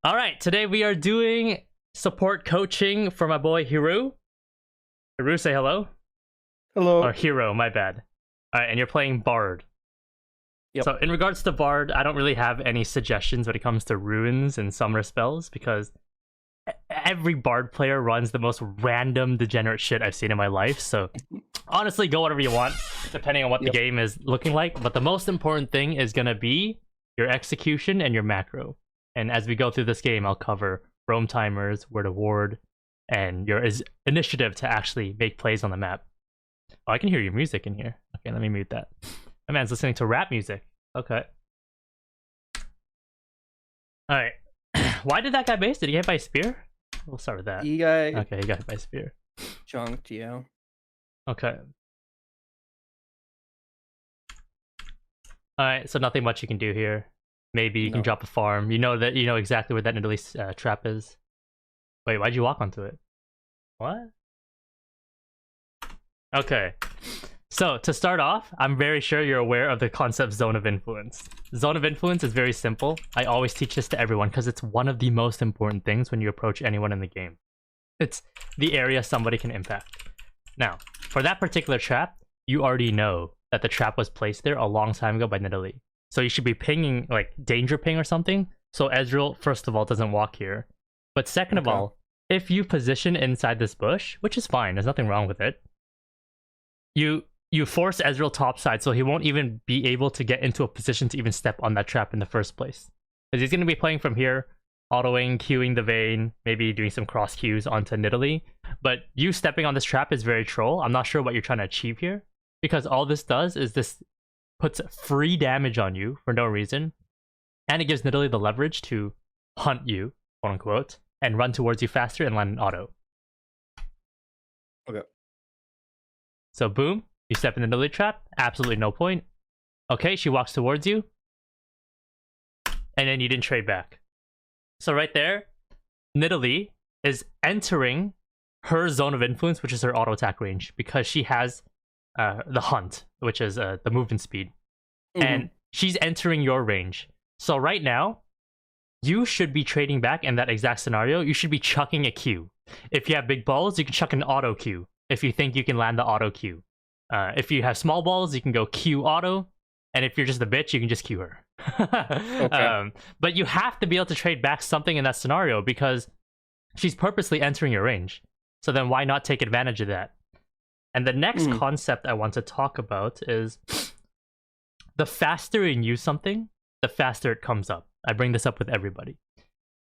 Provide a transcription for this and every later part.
All right, today we are doing support coaching for my boy Hiru. Hiru, say hello. Hello. Or Hero, my bad. All right, and you're playing BARD. Yep. So in regards to BARD, I don't really have any suggestions when it comes to runes and summoner spells because every BARD player runs the most random degenerate shit I've seen in my life. So honestly, go whatever you want, depending on what the game is looking like. But the most important thing is going to be your execution and your macro. And as we go through this game, I'll cover roam timers, where to ward, and your initiative to actually make plays on the map. Oh, I can hear your music in here. Okay, let me mute that. My man's listening to rap music. Okay. Alright. Why did that guy base? Did he get hit by a spear? We'll start with that. He got Okay, he got hit by a spear. junked, yeah. Okay. Alright, so nothing much you can do here. Maybe you can drop a farm. You know exactly where that Nidalee trap is. Wait, why'd you walk onto it? What? Okay. So, to start off, I'm very sure you're aware of the concept zone of influence. Zone of influence is very simple. I always teach this to everyone because it's one of the most important things when you approach anyone in the game. It's the area somebody can impact. Now, for that particular trap, you already know that the trap was placed there a long time ago by Nidalee. So you should be pinging, like, danger ping or something, so Ezreal, first of all, doesn't walk here. But second of all, if you position inside this bush, which is fine, there's nothing wrong with it, you force Ezreal topside, so he won't even be able to get into a position to even step on that trap in the first place. Because he's going to be playing from here, autoing, queuing the Vayne, maybe doing some cross queues onto Nidalee. But you stepping on this trap is very troll. I'm not sure what you're trying to achieve here. Because all this does is this puts free damage on you for no reason. And it gives Nidalee the leverage to hunt you, quote unquote, and run towards you faster and land an auto. Okay. So boom. You step in the Nidalee trap, absolutely no point. Okay, she walks towards you. And then you didn't trade back. So right there, Nidalee is entering her zone of influence, which is her auto attack range, because she has the hunt, which is the movement speed. And she's entering your range. So right now, you should be trading back in that exact scenario. You should be chucking a Q. If you have big balls, you can chuck an auto Q if you think you can land the auto Q. If you have small balls, you can go Q auto, and if you're just a bitch, you can just Q her. But you have to be able to trade back something in that scenario because she's purposely entering your range. So then why not take advantage of that? And the next concept I want to talk about is the faster you use something, the faster it comes up. I bring this up with everybody.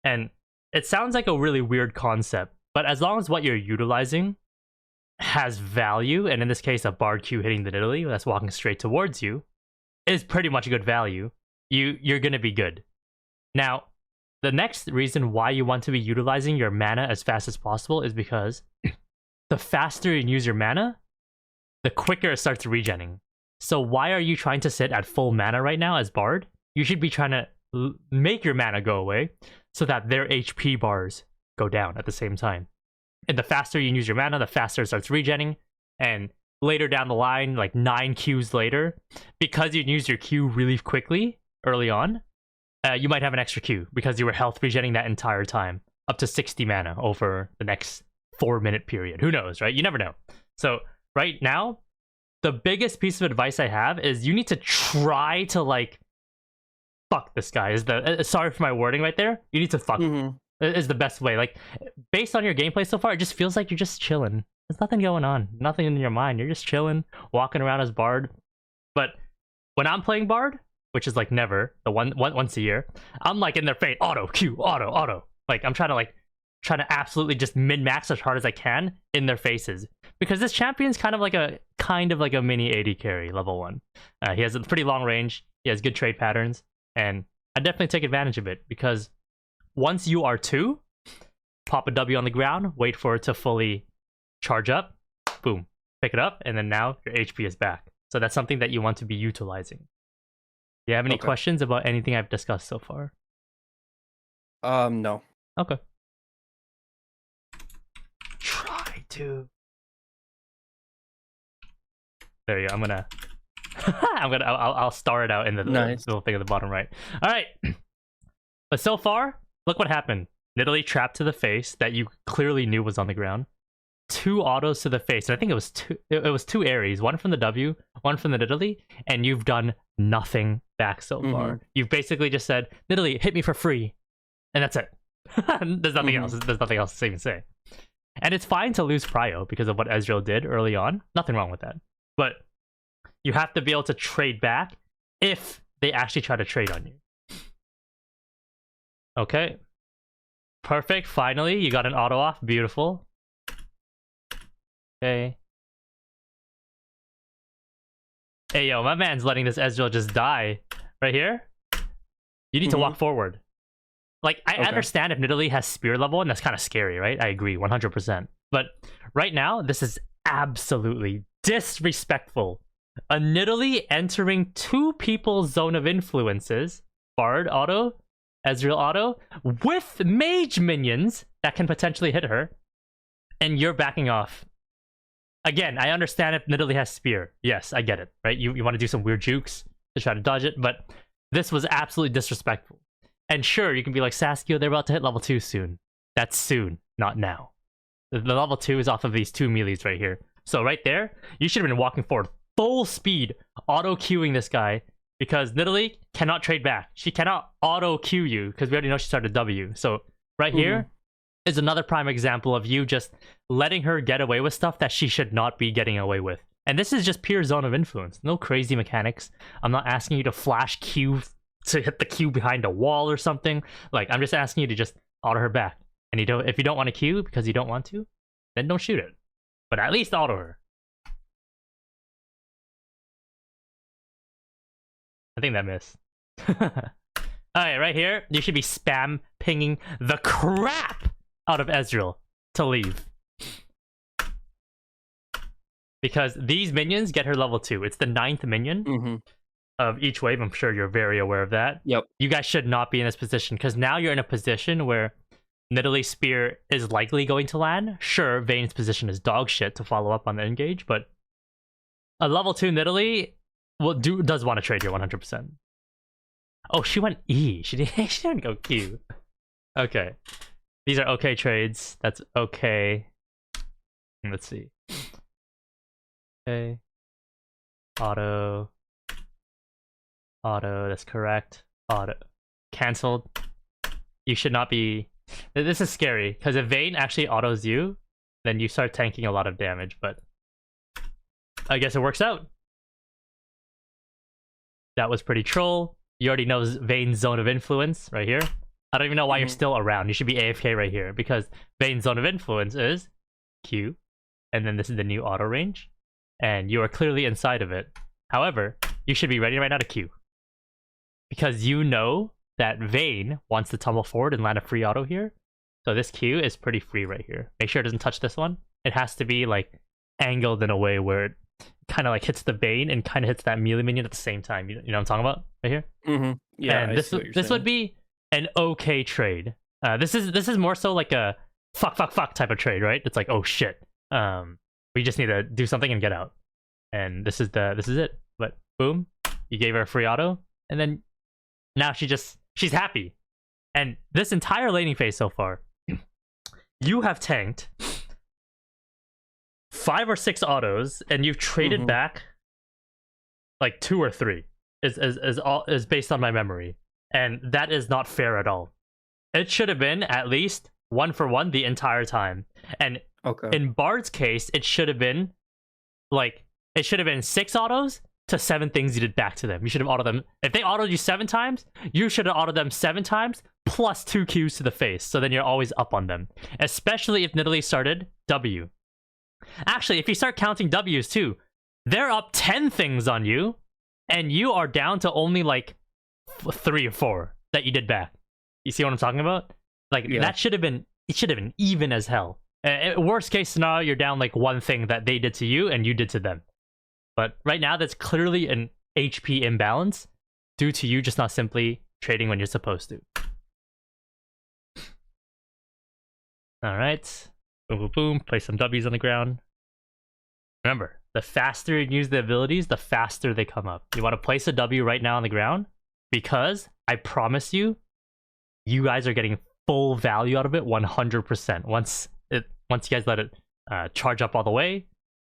And it sounds like a really weird concept, but as long as what you're utilizing has value, and in this case a BARD Q hitting the Nidalee that's walking straight towards you is pretty much good value, you're gonna be good. Now, the next reason why you want to be utilizing your mana as fast as possible is because the faster you use your mana, the quicker it starts regenning. So why are you trying to sit at full mana right now as BARD? You should be trying to make your mana go away so that their HP bars go down at the same time. And the faster you use your mana, the faster it starts regenning. And later down the line, like 9 Qs later, because you use your Q really quickly early on, you might have an extra Q because you were health regenning that entire time, up to 60 mana over the next 4-minute period. Who knows, right? You never know. So right now, the biggest piece of advice I have is you need to try to, like, fuck this guy. Sorry for my wording right there. You need to fuck is the best way. Like, based on your gameplay so far, it just feels like you're just chilling. There's nothing going on. Nothing in your mind. You're just chilling, walking around as BARD. But when I'm playing BARD, which is like never, once a year, I'm like in their face, auto, Q, auto. Like, I'm trying to absolutely just min-max as hard as I can in their faces. Because this champion's kind of like a mini AD carry, level 1. He has a pretty long range, he has good trade patterns, and I definitely take advantage of it, because once you are 2, pop a W on the ground, wait for it to fully charge up, boom, pick it up, and then now your HP is back. So that's something that you want to be utilizing. Do you have any questions about anything I've discussed so far? No. Okay. Try to. There you go. I'll star it out in the little thing at the bottom right. All right. But so far, Look what happened. Nidalee trapped to the face that you clearly knew was on the ground. 2 autos to the face, and I think it was two. It was 2 Aries, one from the W, one from the Nidalee, and you've done nothing back so far. You've basically just said, Nidalee, hit me for free, and that's it. There's nothing else. There's nothing else to even say. And it's fine to lose prio because of what Ezreal did early on. Nothing wrong with that. But you have to be able to trade back if they actually try to trade on you. Okay. Perfect. Finally, you got an auto off. Beautiful. Okay. Hey, yo, my man's letting this Ezreal just die. Right here? You need to walk forward. Like, I understand if Nidalee has spear level, and that's kind of scary, right? I agree, 100%. But right now, this is absolutely disrespectful. A Nidalee entering 2 people's zone of influences, BARD auto, Ezreal auto, with mage minions that can potentially hit her, and you're backing off. Again, I understand if Nidalee has spear. Yes, I get it, right? You want to do some weird jukes to try to dodge it, but this was absolutely disrespectful. And sure, you can be like, Saskia, they're about to hit level 2 soon. That's soon, not now. The level 2 is off of these 2 melees right here. So right there, you should have been walking forward full speed, auto-queuing this guy, because Nidalee cannot trade back. She cannot auto-queue you, because we already know she started W. So right here is another prime example of you just letting her get away with stuff that she should not be getting away with. And this is just pure zone of influence. No crazy mechanics. I'm not asking you to flash Q to hit the Q behind a wall or something. Like, I'm just asking you to just auto her back. And if you don't want to Q because you don't want to, then don't shoot it. But at least auto her. I think that missed. Alright, right here, you should be spam pinging the crap out of Ezreal to leave. Because these minions get her level 2. It's the 9th minion of each wave. I'm sure you're very aware of that. Yep. You guys should not be in this position, because now you're in a position where Nidalee's spear is likely going to land. Sure, Vayne's position is dog shit to follow up on the engage, but a level 2 Nidalee does want to trade here 100%. Oh, she went E. She didn't go Q. Okay. These are okay trades. That's okay. Let's see. Okay. Auto. That's correct. Auto. Cancelled. You should not be... This is scary, because if Vayne actually autos you, then you start tanking a lot of damage, but I guess it works out. That was pretty troll. You already know Vayne's zone of influence right here. I don't even know why you're still around. You should be AFK right here, because Vayne's zone of influence is Q, and then this is the new auto range, and you are clearly inside of it. However, you should be ready right now to Q, because you know that Vayne wants to tumble forward and land a free auto here. So this Q is pretty free right here. Make sure it doesn't touch this one. It has to be like angled in a way where it kind of like hits the Vayne and kind of hits that melee minion at the same time. You know what I'm talking about right here? Yeah, and this would be an okay trade. This is more so like a fuck type of trade, right? It's like, oh shit, we just need to do something and get out. And this is it. But boom, you gave her a free auto, and then now she's happy. And this entire laning phase so far, you have tanked 5 or 6 autos, and you've traded back like 2 or 3. Is based on my memory, and that is not fair at all. It should have been at least 1 for 1 the entire time. And in Bard's case, it should have been 6 autos to 7 things you did back to them. You should have autoed them. If they autoed you 7 times, you should have autoed them 7 times plus 2 Qs to the face. So then you're always up on them. Especially if Nidalee started W. Actually, if you start counting Ws too, they're up 10 things on you, and you are down to only like 3 or 4 that you did back. You see what I'm talking about? Like, that should have been, it should have been even as hell. Worst case scenario, you're down like 1 thing that they did to you and you did to them. But right now, that's clearly an HP imbalance due to you just not simply trading when you're supposed to. All right. Boom, boom, boom. Place some W's on the ground. Remember, the faster you use the abilities, the faster they come up. You want to place a W right now on the ground, because I promise you, you guys are getting full value out of it 100%. Once you guys let it charge up all the way,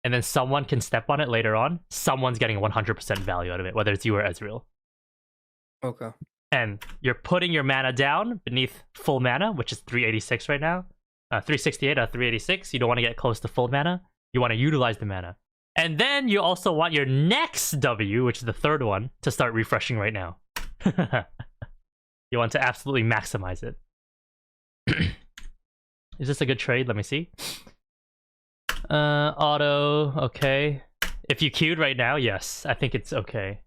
and then someone can step on it later on, someone's getting 100% value out of it, whether it's you or Ezreal. Okay. And you're putting your mana down beneath full mana, which is 386 right now. 368 out of 386. You don't want to get close to full mana. You want to utilize the mana. And then you also want your next W, which is the third one, to start refreshing right now. You want to absolutely maximize it. Is this a good trade? Let me see. Auto, okay. If you queued right now, yes, I think it's okay.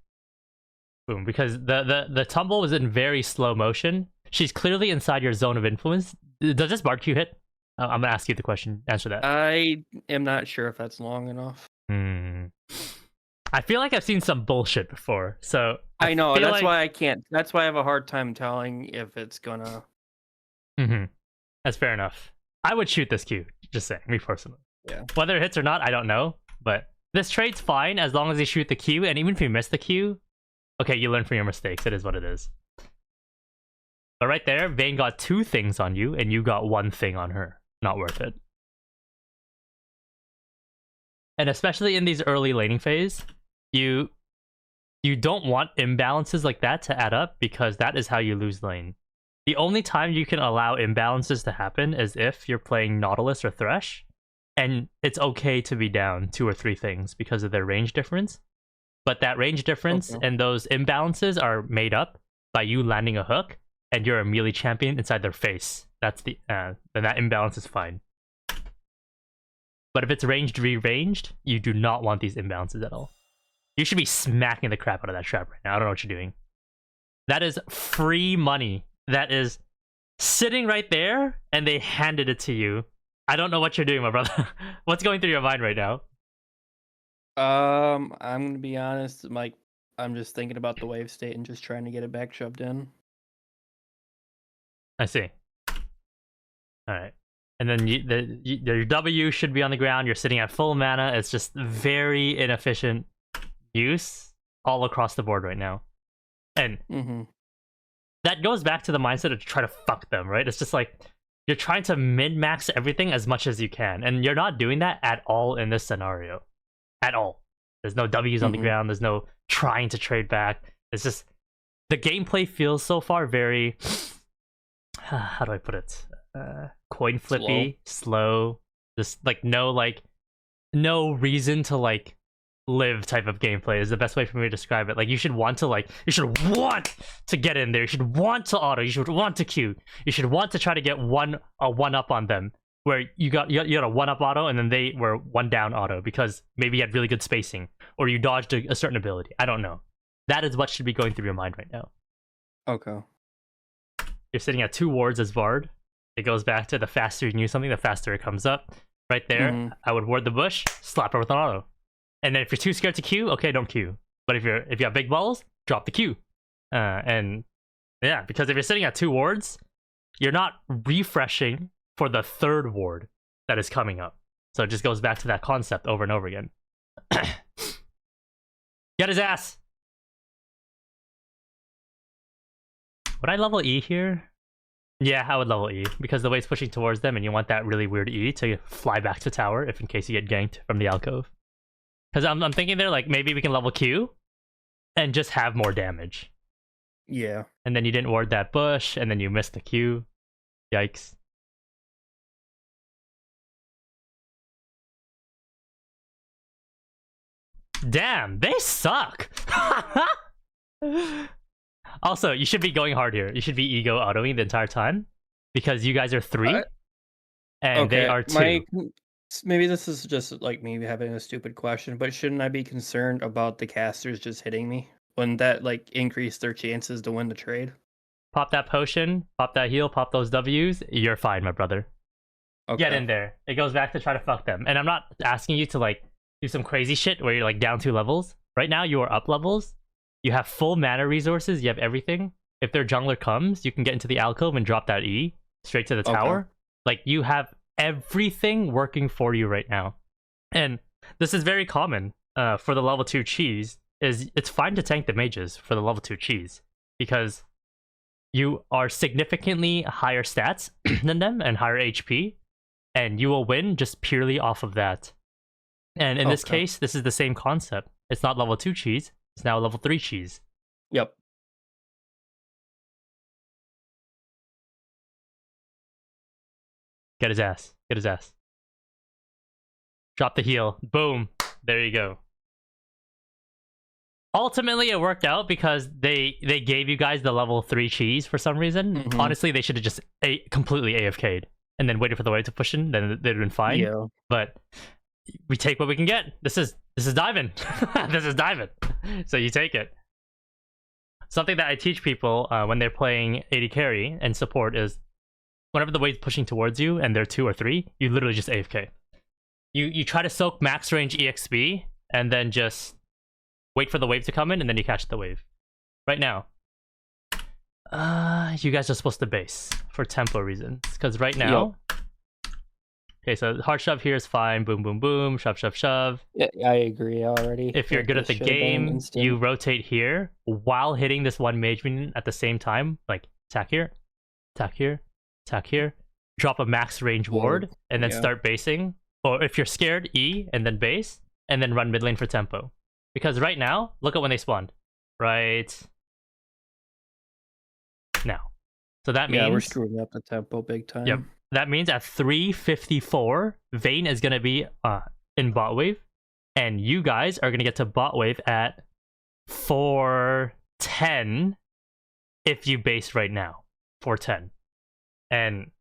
Boom, because the tumble was in very slow motion. She's clearly inside your zone of influence. Does this BARD queue hit? I'm gonna ask you the question. Answer that. I am not sure if that's long enough. I feel like I've seen some bullshit before, so I know, that's like... why I can't. That's why I have a hard time telling if it's gonna. That's fair enough. I would shoot this queue, just saying, me personally. Yeah. Whether it hits or not, I don't know, but this trade's fine as long as you shoot the queue, and even if you miss the queue, okay, you learn from your mistakes. It is what it is. But right there, Vayne got 2 things on you, and you got 1 thing on her. Not worth it. And especially in these early laning phase, you don't want imbalances like that to add up, because that is how you lose lane. The only time you can allow imbalances to happen is if you're playing Nautilus or Thresh, and it's okay to be down 2 or 3 things because of their range difference. But that range difference and those imbalances are made up by you landing a hook, and you're a melee champion inside their face. That's the then that imbalance is fine. But if it's ranged re-ranged, you do not want these imbalances at all. You should be smacking the crap out of that trap right now. I don't know what you're doing. That is free money. That is sitting right there, and they handed it to you. I don't know what you're doing, my brother. What's going through your mind right now? I'm gonna be honest, Mike. I'm just thinking about the wave state and just trying to get it back shoved in. I see. All right. And then your W should be on the ground. You're sitting at full mana. It's just very inefficient use all across the board right now. And that goes back to the mindset of try to fuck them, right? It's just like you're trying to min-max everything as much as you can. And you're not doing that at all in this scenario. At all. There's no W's on the ground. There's no trying to trade back. It's just the gameplay feels so far very... how do I put it? Coin flippy, slow. Just like no reason to like live type of gameplay is the best way for me to describe it. Like you should want to get in there. You should want to auto. You should want to queue. You should want to try to get a one up on them, where you got a 1-up auto and then they were 1-down auto because maybe you had really good spacing or you dodged a certain ability. I don't know. That is what should be going through your mind right now. Okay. You're sitting at 2 wards as Bard. It goes back to the faster you can use something, the faster it comes up. Right there, I would ward the bush, slap her with an auto. And then if you're too scared to queue, okay, don't queue. But if you have big balls, drop the queue. And yeah, because if you're sitting at 2 wards, you're not refreshing for the 3rd ward that is coming up. So it just goes back to that concept over and over again. Get his ass! Would I level E here? Yeah, I would level E, because the way it's pushing towards them, and you want that really weird E to fly back to tower if in case you get ganked from the alcove. Because I'm thinking there, like, maybe we can level Q and just have more damage. Yeah. And then you didn't ward that bush, and then you missed the Q. Yikes. Damn, they suck! Also, you should be going hard here. You should be ego autoing the entire time, because you guys are 3, and they are 2. Maybe this is just like me having a stupid question, but shouldn't I be concerned about the casters just hitting me? Wouldn't that like increase their chances to win the trade? Pop that potion, pop that heal, pop those W's. You're fine, my brother. Okay. Get in there. It goes back to try to fuck them. And I'm not asking you to like do some crazy shit where you're like down 2 levels. Right now, you are up levels. You have full mana resources. You have everything. If their jungler comes, you can get into the alcove and drop that E straight to the tower. Like, you have everything working for you right now. And this is very common for the level 2 cheese. Is it's fine to tank the mages for the level 2 cheese, because you are significantly higher stats than them and higher HP, and you will win just purely off of that. And in this case, this is the same concept. It's not level 2 cheese, it's now level 3 cheese. Yep. Get his ass. Get his ass. Drop the heel. Boom. There you go. Ultimately, it worked out because they gave you guys the level 3 cheese for some reason. Honestly, they should have just completely AFK'd and then waited for the wave to push in. Then they'd been fine. Yeah. But we take what we can get. This is diving. This is diving. So you take it. Something that I teach people when they're playing AD carry and support is whenever the wave's pushing towards you and they're 2 or 3, you literally just AFK. You try to soak max range EXP and then just wait for the wave to come in and then you catch the wave. Right now, you guys are supposed to base for tempo reasons because right now, okay, so hard shove here is fine. Boom, boom, boom. Shove, shove, shove. Yeah, I agree already. If you're good at the game, you rotate here while hitting this one mage minion at the same time. Like attack here, attack here, attack here. Drop a max range ward and then start basing. Or if you're scared, E and then base and then run mid lane for tempo. Because right now, look at when they spawned. Right now. So that means we're screwing up the tempo big time. Yep. That means at 3:54, Vayne is going to be in bot wave, and you guys are going to get to bot wave at 4:10 if you base right now. 4:10. And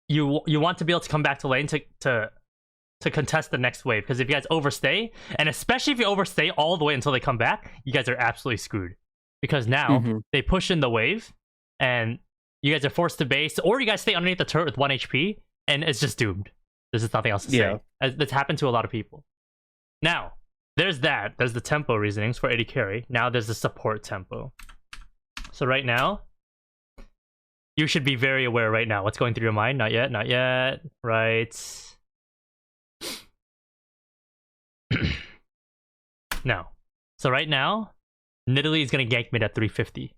you want to be able to come back to lane to contest the next wave, because if you guys overstay, and especially if you overstay all the way until they come back, you guys are absolutely screwed. Because now they push in the wave, and you guys are forced to base, or you guys stay underneath the turret with 1 HP, and it's just doomed. There's just nothing else to say. That's happened to a lot of people. Now, there's that. There's the tempo reasonings for AD carry. Now there's the support tempo. So right now, you should be very aware right now. What's going through your mind? Not yet, not yet. Right. Now. So right now, Nidalee is going to gank mid at 350.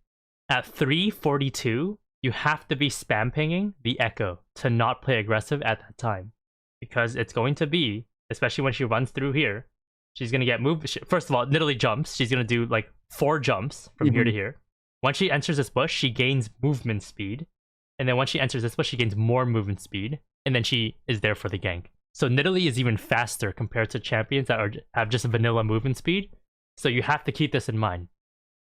At 342, you have to be spam pinging the Echo to not play aggressive at that time. Because it's going to be, especially when she runs through here, she's going to get moved. First of all, Nidalee jumps. She's going to do like 4 jumps from here to here. Once she enters this bush, she gains movement speed. And then once she enters this bush, she gains more movement speed. And then she is there for the gank. So Nidalee is even faster compared to champions that have just vanilla movement speed. So you have to keep this in mind.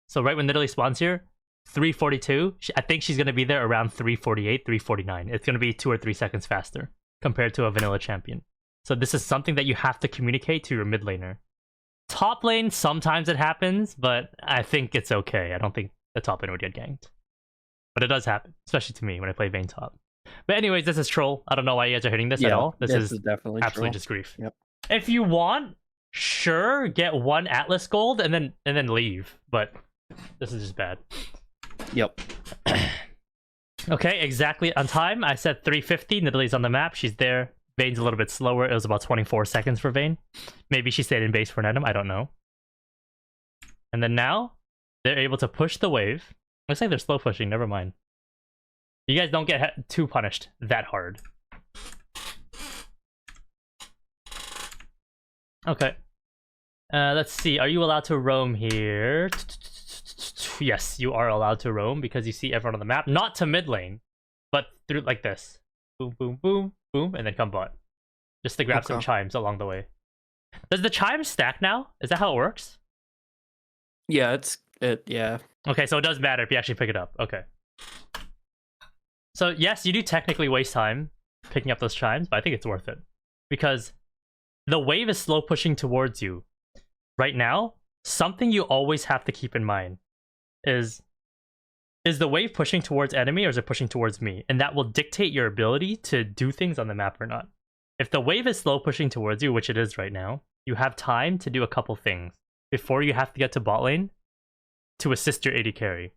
So right when Nidalee spawns here, 342, I think she's going to be there around 348, 349. It's going to be 2 or 3 seconds faster compared to a vanilla champion. So this is something that you have to communicate to your mid laner. Top lane, sometimes it happens, but I think it's okay. I don't think the top lane would get ganked. But it does happen, especially to me when I play Vayne top. But anyways, this is troll. I don't know why you guys are hitting this at all. This is definitely absolutely just grief. If you want, sure, get 1 Atlas gold and then leave. But this is just bad. Okay, exactly on time. I said 350. Nidalee's on the map. She's there. Vayne's a little bit slower. It was about 24 seconds for Vayne. Maybe she stayed in base for an item. I don't know. And then now, they're able to push the wave. Looks like they're slow pushing. Never mind. You guys don't get too punished that hard. Okay. Let's see. Are you allowed to roam here? Yes, you are allowed to roam because you see everyone on the map. Not to mid lane, but through like this. Boom, boom, boom, boom, and then come bot. Just to grab some chimes along the way. Does the chimes stack now? Is that how it works? Yeah. Okay, so it does matter if you actually pick it up. Okay. So yes, you do technically waste time picking up those chimes, but I think it's worth it. Because the wave is slow pushing towards you. Right now, something you always have to keep in mind is the wave pushing towards enemy or is it pushing towards me? And that will dictate your ability to do things on the map or not. If the wave is slow pushing towards you, which it is right now, you have time to do a couple things before you have to get to bot lane to assist your AD carry.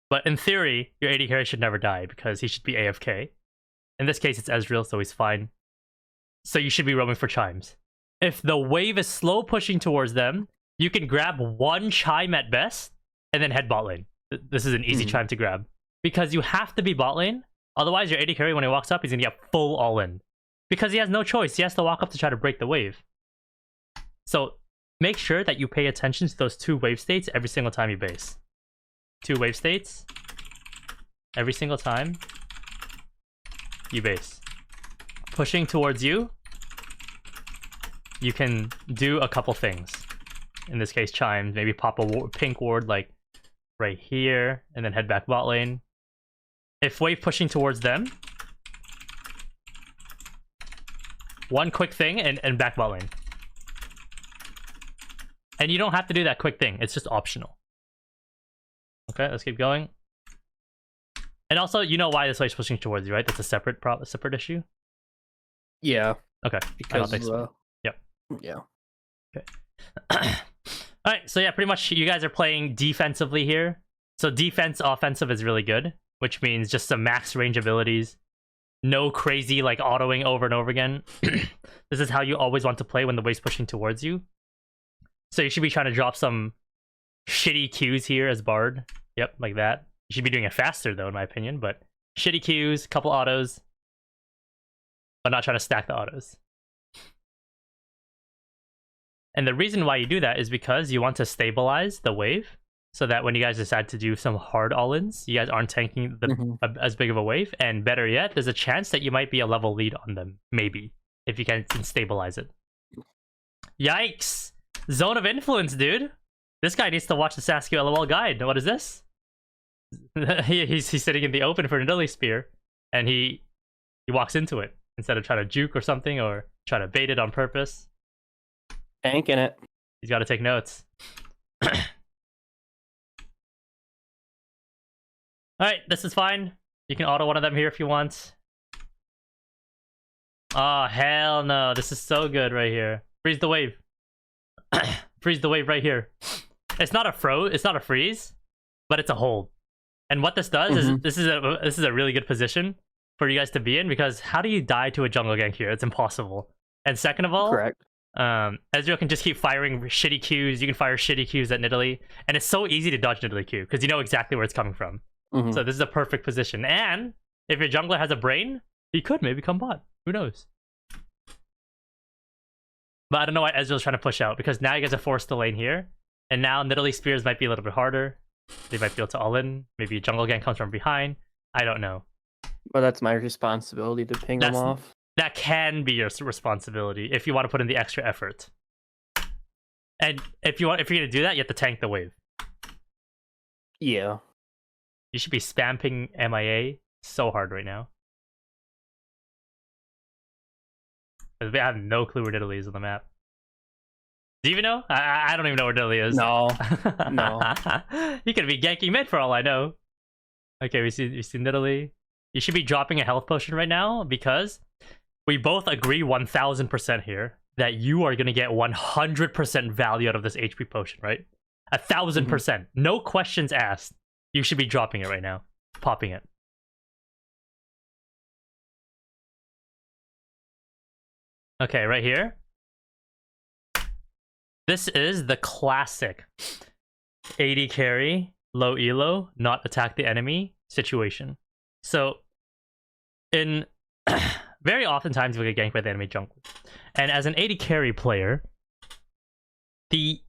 But in theory, your AD carry should never die because he should be AFK. In this case, it's Ezreal, so he's fine. So you should be roaming for chimes. If the wave is slow pushing towards them, you can grab 1 chime at best and then head bot lane. This is an easy chime to grab. because you have to be bot lane. Otherwise, your AD carry, when he walks up, he's going to get full all-in. Because he has no choice. He has to walk up to try to break the wave. So make sure that you pay attention to those 2 wave states every single time you base. 2 wave states every single time you base. Pushing towards you, you can do a couple things. In this case, chimes. Maybe pop a pink ward like right here, and then head back bot lane. If wave pushing towards them, one quick thing and back bot lane. And you don't have to do that quick thing. It's just optional. Okay, let's keep going. And also, you know why this wave's pushing towards you, right? That's a separate issue. Yeah. Okay. Because yep. Yeah. Okay. All right. So yeah, pretty much you guys are playing defensively here. So defense, offensive is really good, which means just some max range abilities. No crazy like autoing over and over again. This is how you always want to play when the wave's pushing towards you. So you should be trying to drop some shitty Qs here as Bard. Yep, like that. You should be doing it faster though, in my opinion, but shitty Qs, couple autos, but not trying to stack the autos. And the reason why you do that is because you want to stabilize the wave so that when you guys decide to do some hard all-ins, you guys aren't tanking as big of a wave. And better yet, there's a chance that you might be a level lead on them, maybe, if you can stabilize it. Yikes! Zone of influence, dude! This guy needs to watch the Saskia LOL guide. What is this? he's sitting in the open for an Nidalee Spear, and he walks into it instead of trying to juke or something, or try to bait it on purpose. Tanking it. He's got to take notes. Alright, this is fine. You can auto one of them here if you want. Oh, hell no. This is so good right here. Freeze the wave. Freeze the wave right here. It's not a freeze, but it's a hold. And what this does is this is a really good position for you guys to be in, because how do you die to a jungle gank here? It's impossible. And second of all, correct. Ezreal can just keep firing shitty Qs. You can fire shitty Qs at Nidalee, and it's so easy to dodge Nidalee Q because you know exactly where it's coming from. So this is a perfect position. And if your jungler has a brain, he could maybe come bot. Who knows? But I don't know why Ezreal's trying to push out, because now you guys are forced to lane here, and now Nidalee Spears might be a little bit harder. They might be able to all in. Maybe a jungle gang comes from behind. I don't know. Well, that's my responsibility to ping them off. That can be your responsibility if you want to put in the extra effort. And if you're gonna do that, you have to tank the wave. Yeah. You should be spamming MIA so hard right now. I have no clue where Nidalee is on the map. Do you even know? I don't even know where Nidalee is. No. No. He could be ganking mid for all I know. Okay, we see Nidalee. You should be dropping a health potion right now, because we both agree 1000% here that you are going to get 100% value out of this HP potion, right? 1000%. No questions asked. You should be dropping it right now. Popping it. Okay, right here. This is the classic AD carry, low elo, not attack the enemy situation. So, in very oftentimes we get ganked by the enemy jungle. And as an AD carry player, the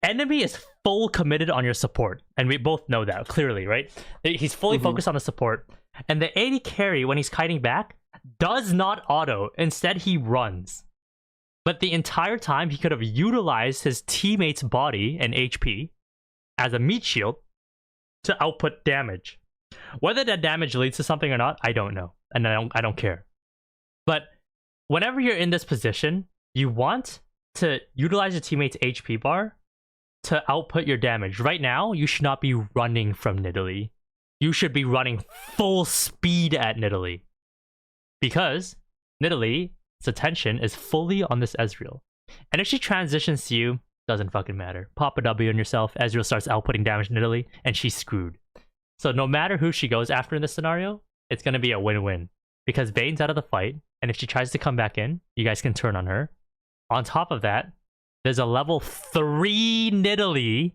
enemy is full committed on your support. And we both know that, clearly, right? He's fully focused on the support. And the AD carry, when he's kiting back, does not auto. Instead, he runs. But the entire time, he could have utilized his teammate's body and HP as a meat shield to output damage. Whether that damage leads to something or not, I don't know. And I don't care. But whenever you're in this position, you want to utilize your teammate's HP bar to output your damage. Right now, you should not be running from Nidalee. You should be running full speed at Nidalee. Because Nidalee's attention is fully on this Ezreal. And if she transitions to you, doesn't fucking matter. Pop a W on yourself, Ezreal starts outputting damage to Nidalee, and she's screwed. So no matter who she goes after in this scenario, it's going to be a win-win. Because Vayne's out of the fight, and if she tries to come back in, you guys can turn on her. On top of that, there's a level 3 Nidalee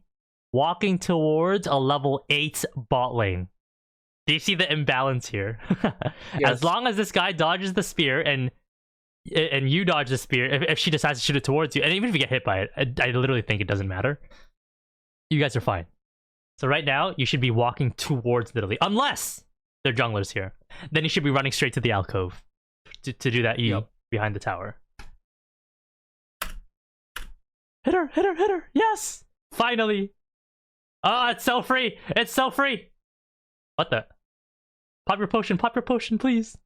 walking towards a level 8 bot lane. Do you see the imbalance here? Yes. As long as this guy dodges the spear and you dodge the spear, if she decides to shoot it towards you, and even if you get hit by it, I literally think it doesn't matter. You guys are fine. So right now, you should be walking towards Nidalee, unless they're junglers here. Then you should be running straight to the alcove to do that E behind the tower. Hit her, hit her, hit her. Yes! Finally! Oh, it's so free! It's so free! What the? Pop your potion, please.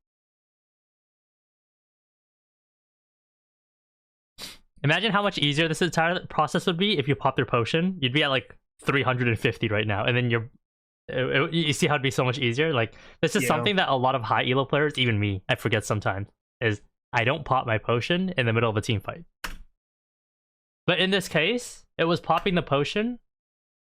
Imagine how much easier this entire process would be if you popped your potion. You'd be at like 350 right now, and then you see how it'd be so much easier? Like, this is something that a lot of high elo players, even me, I forget sometimes, is I don't pop my potion in the middle of a team fight. But in this case, it was popping the potion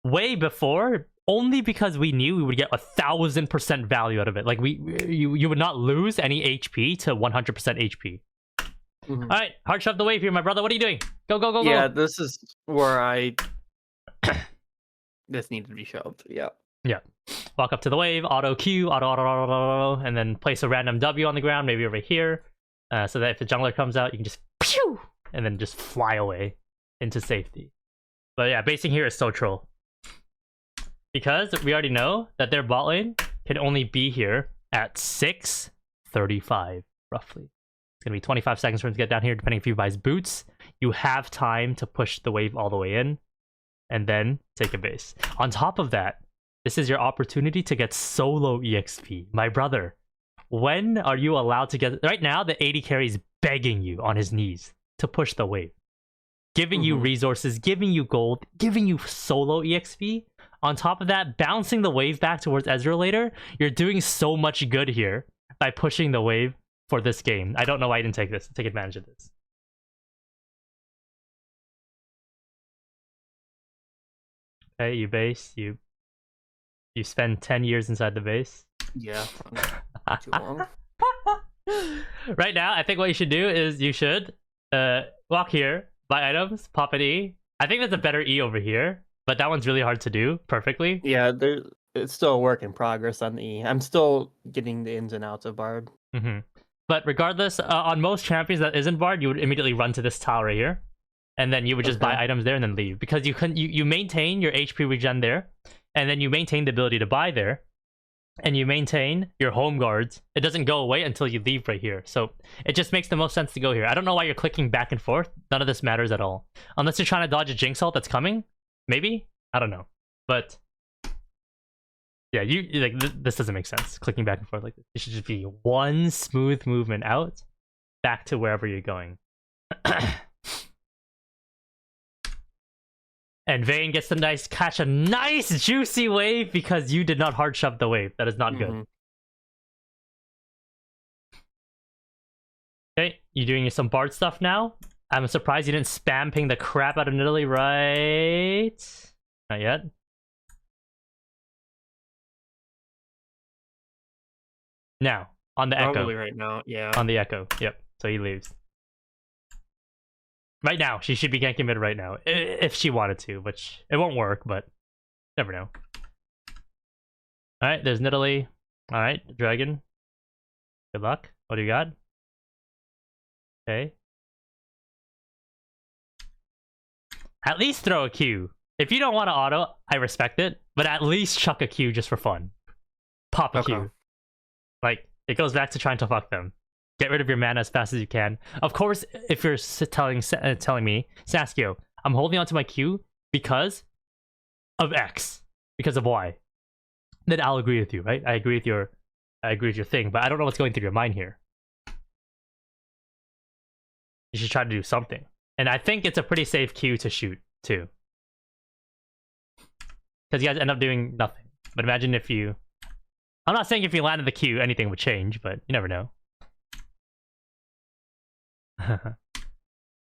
way before, only because we knew we would get 1000% value out of it. Like, you would not lose any HP to 100% HP. All right, hard shove the wave here, my brother. What are you doing? Go, go, go, go. Yeah, this is where this needed to be shoved. Yeah. Yeah. Walk up to the wave, auto Q, auto, and then place a random W on the ground, maybe over here, so that if the jungler comes out, you can just pew, and then just fly away into safety. But yeah, basing here is so troll. Because we already know that their bot lane can only be here at 6:35, roughly. It's going to be 25 seconds for him to get down here, depending if he buys boots. You have time to push the wave all the way in, and then take a base. On top of that, this is your opportunity to get solo EXP. My brother, when are you allowed to get... Right now, the AD carry is begging you on his knees to push the wave. Giving you resources, giving you gold, giving you solo EXP. On top of that, bouncing the wave back towards Ezreal later. You're doing so much good here by pushing the wave for this game. I don't know why I didn't take this. Take advantage of this. Okay, you base. You spend 10 years inside the base. Yeah. Too long. Right now, I think what you should do is you should walk here, buy items, pop an E. I think there's a better E over here, but that one's really hard to do perfectly. Yeah, it's still a work in progress on the E. I'm still getting the ins and outs of BARD. But regardless, on most champions that isn't BARD, you would immediately run to this tower right here, and then you would just buy items there and then leave, because you maintain your HP regen there, and then you maintain the ability to buy there, and you maintain your home guards. It doesn't go away until you leave right here. So it just makes the most sense to go here. I don't know why you're clicking back and forth. None of this matters at all. Unless you're trying to dodge a Jinx ult that's coming. Maybe? I don't know. But yeah, this doesn't make sense. Clicking back and forth like this. It should just be one smooth movement out, back to wherever you're going. And Vayne gets to catch a nice juicy wave because you did not hard shove the wave. That is not good. Okay, you doing some BARD stuff now? I'm surprised you didn't spam ping the crap out of Nidalee, right? Not yet. Now, on the Probably Echo. right now, yeah. On the Echo, yep. So he leaves. Right now, she should be ganking mid right now, if she wanted to, which it won't work, but never know. Alright, there's Nidalee. Alright, Dragon. Good luck. What do you got? Okay. At least throw a Q. If you don't want to auto, I respect it, but at least chuck a Q just for fun. Pop a Q. Like, it goes back to trying to fuck them. Get rid of your mana as fast as you can. Of course, if you're telling me, Saskio, I'm holding onto my Q because of X, because of Y, then I'll agree with you, right? I agree with your thing, but I don't know what's going through your mind here. You should try to do something. And I think it's a pretty safe Q to shoot, too. Because you guys end up doing nothing. But imagine if you... I'm not saying if you landed the Q, anything would change, but you never know.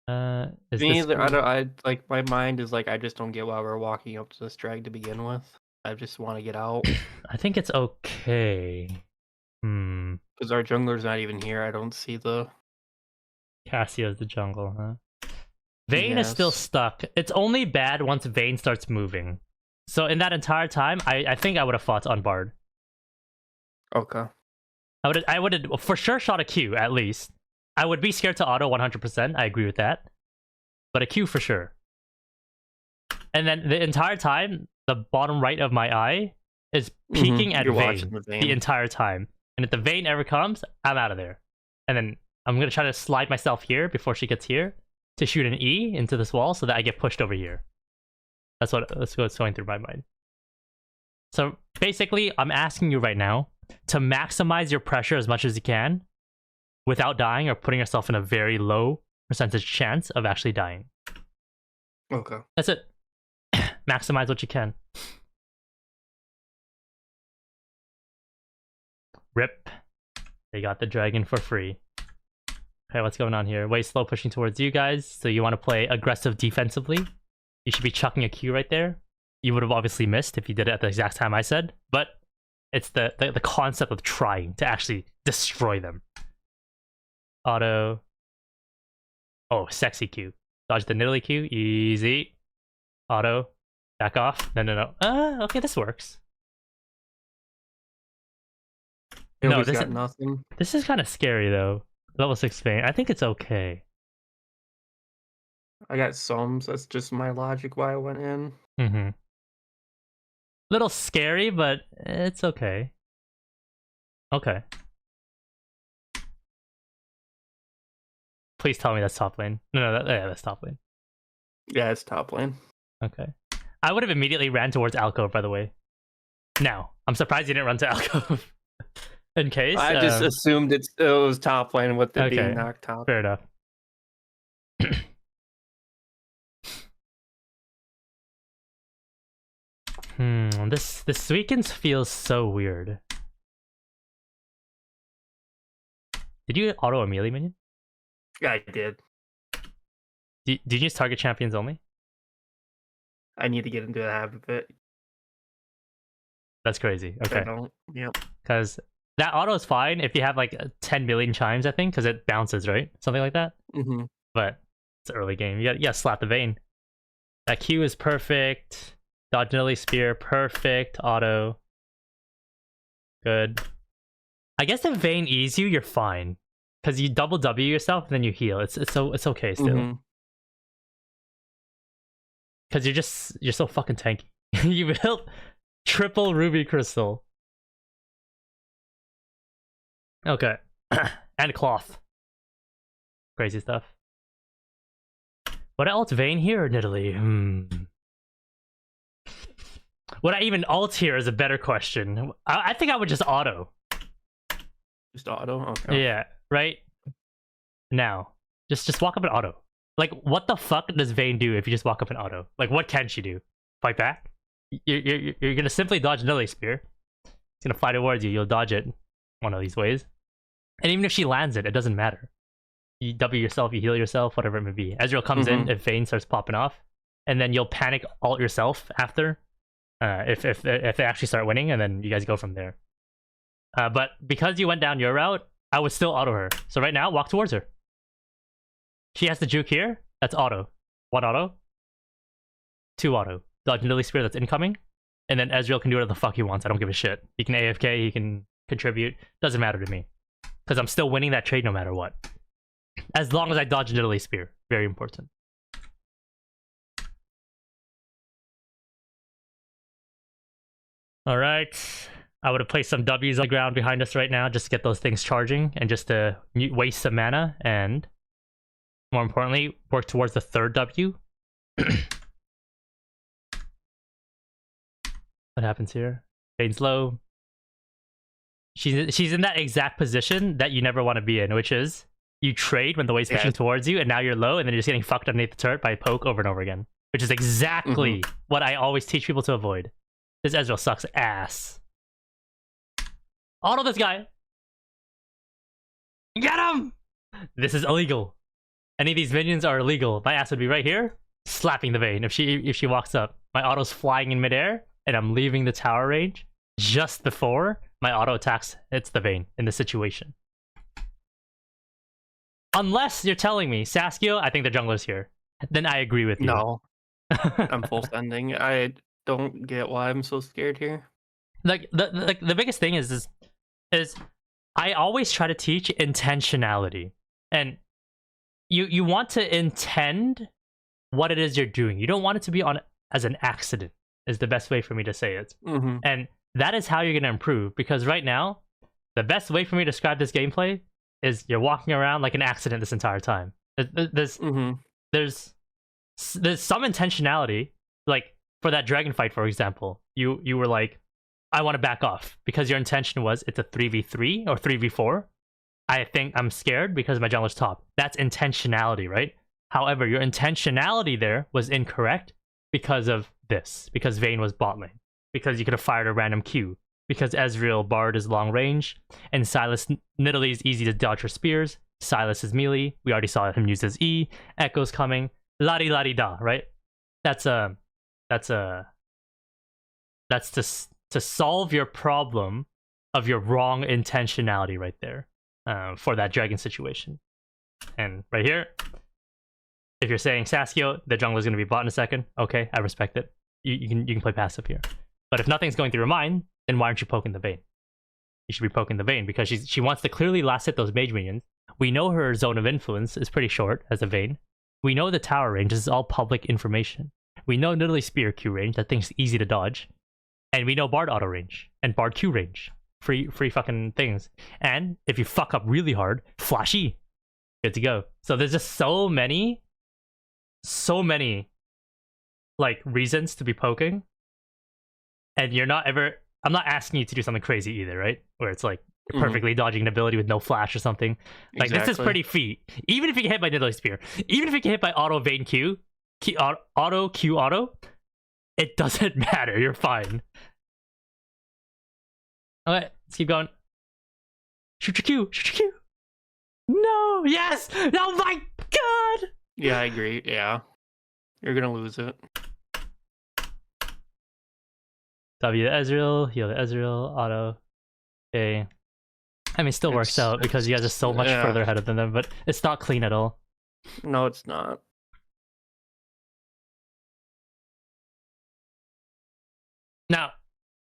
Me either. I like, my mind is like, I just don't get why we're walking up to this drag to begin with. I just want to get out. I think it's okay. Because our jungler's not even here. I don't see the... Cassio's the jungle, huh? Vayne is still stuck. It's only bad once Vayne starts moving. So in that entire time, I think I would have fought on BARD. Okay. I would for sure shot a Q at least. I would be scared to auto 100%. I agree with that, but a Q for sure. And then the entire time, the bottom right of my eye is peeking at Vayne the entire time. And if the Vayne ever comes, I'm out of there. And then I'm gonna try to slide myself here before she gets here to shoot an E into this wall so that I get pushed over here. That's what's going through my mind. So basically, I'm asking you right now to maximize your pressure as much as you can without dying or putting yourself in a very low percentage chance of actually dying. Okay. That's it. Maximize what you can. Rip. They got the dragon for free. Okay, what's going on here? Way slow pushing towards you guys. So you want to play aggressive defensively. You should be chucking a Q right there. You would have obviously missed if you did it at the exact time I said. But it's the concept of trying to actually destroy them. Auto. Oh, sexy Q. Dodge the niddly Q. Easy. Auto. Back off. No. Okay, this works. No, this is kind of scary though. Level 6 Vayne. I think it's okay. I got sums. That's just my logic why I went in. Mm-hmm. Little scary, but it's okay. Okay. Please tell me that's top lane. No, that's top lane. Yeah, it's top lane. Okay. I would have immediately ran towards alcove, by the way. Now, I'm surprised you didn't run to alcove. In case. I just assumed it was top lane with the being knocked top. Fair enough. This weekend feels so weird. Did you auto a melee minion? Yeah, I did. Did you just target champions only? I need to get into the habit of it. That's crazy. Okay. Yep. Because that auto is fine if you have like 10 million chimes, I think, because it bounces, right? Something like that. Mm-hmm. But it's an early game. You gotta slap the Vayne. That Q is perfect. Dodge niddly spear, perfect. Auto. Good. I guess if Vayne E's you, you're fine. Because you double W yourself and then you heal. It's okay still. Because you're so fucking tanky. You built triple ruby crystal. Okay. And cloth. Crazy stuff. Would I ult Vayne here or niddly? Would I even ult here is a better question. I think I would just auto. Just auto? Okay. Yeah, right? Now, just walk up and auto. Like, what the fuck does Vayne do if you just walk up and auto? Like, what can she do? Fight back? You're gonna simply dodge niddly spear. It's gonna fly towards you. You'll dodge it one of these ways. And even if she lands it, it doesn't matter. You W yourself, you heal yourself, whatever it may be. Ezreal comes in if Vayne starts popping off, and then you'll panic ult yourself after. If they actually start winning, and then you guys go from there. But because you went down your route, I would still auto her. So right now, walk towards her. She has the juke here. That's auto. 1 auto. 2 auto. Dodge niddly spear that's incoming. And then Ezreal can do whatever the fuck he wants. I don't give a shit. He can AFK, he can contribute. Doesn't matter to me. Because I'm still winning that trade no matter what. As long as I dodge niddly spear. Very important. Alright. I would have placed some W's on the ground behind us right now just to get those things charging and just to waste some mana and, more importantly, work towards the 3rd W. What happens here? Vayne's low. She's in that exact position that you never want to be in, which is you trade when the wave's pushing towards you and now you're low and then you're just getting fucked underneath the turret by poke over and over again. Which is exactly what I always teach people to avoid. This Ezreal sucks ass. Auto this guy. Get him! This is illegal. Any of these minions are illegal. My ass would be right here, slapping the Vayne if she walks up. My auto's flying in midair, and I'm leaving the tower range just before my auto attacks hits the Vayne in this situation. Unless you're telling me, Saskio, I think the jungler's here. Then I agree with you. No. I'm full sending. I don't get why I'm so scared here. Like the biggest thing is is I always try to teach intentionality. And you want to intend what it is you're doing. You don't want it to be on as an accident, is the best way for me to say it. And that is how you're going to improve, because right now, the best way for me to describe this gameplay is you're walking around like an accident this entire time. There's some intentionality, like for that dragon fight, for example. You were like, I want to back off because your intention was it's a 3v3 or 3v4. I think I'm scared because my jungler's top. That's intentionality, right? However, your intentionality there was incorrect because of this. Because Vayne was bot lane. Because you could have fired a random Q. Because Ezreal Bard is long range. And Silas Nidalee is easy to dodge her spears. Silas is melee. We already saw him use his E. Echo's coming. La-di-la-di-da, right? That's to solve your problem of your wrong intentionality right there. For that dragon situation. And right here, if you're saying Saskio, the jungler's going to be bot in a second, okay, I respect it. You can play passive here. But if nothing's going through your mind, then why aren't you poking the Vayne? You should be poking the Vayne because she wants to clearly last hit those mage minions. We know her zone of influence is pretty short as a Vayne. We know the tower range. This is all public information. We know Nidalee's spear Q range. That thing's easy to dodge. And we know Bard auto range and Bard Q range. Free fucking things. And if you fuck up really hard, flashy. Good to go. So there's just so many like reasons to be poking. And you're not ever, I'm not asking you to do something crazy either, right? Where it's like you're perfectly dodging an ability with no flash or something. Like this is pretty feat. Even if you get hit by Nidalee's spear, even if you get hit by auto Vayne Q, auto, it doesn't matter. You're fine. Okay, let's keep going. Shoot your Q, shoot your Q. No, yes! Oh my god! Yeah, I agree. Yeah. You're gonna lose it. W to Ezreal, heal to Ezreal, auto. Okay. I mean, it still works out because you guys are so much further ahead of them, but it's not clean at all. No, it's not. Now,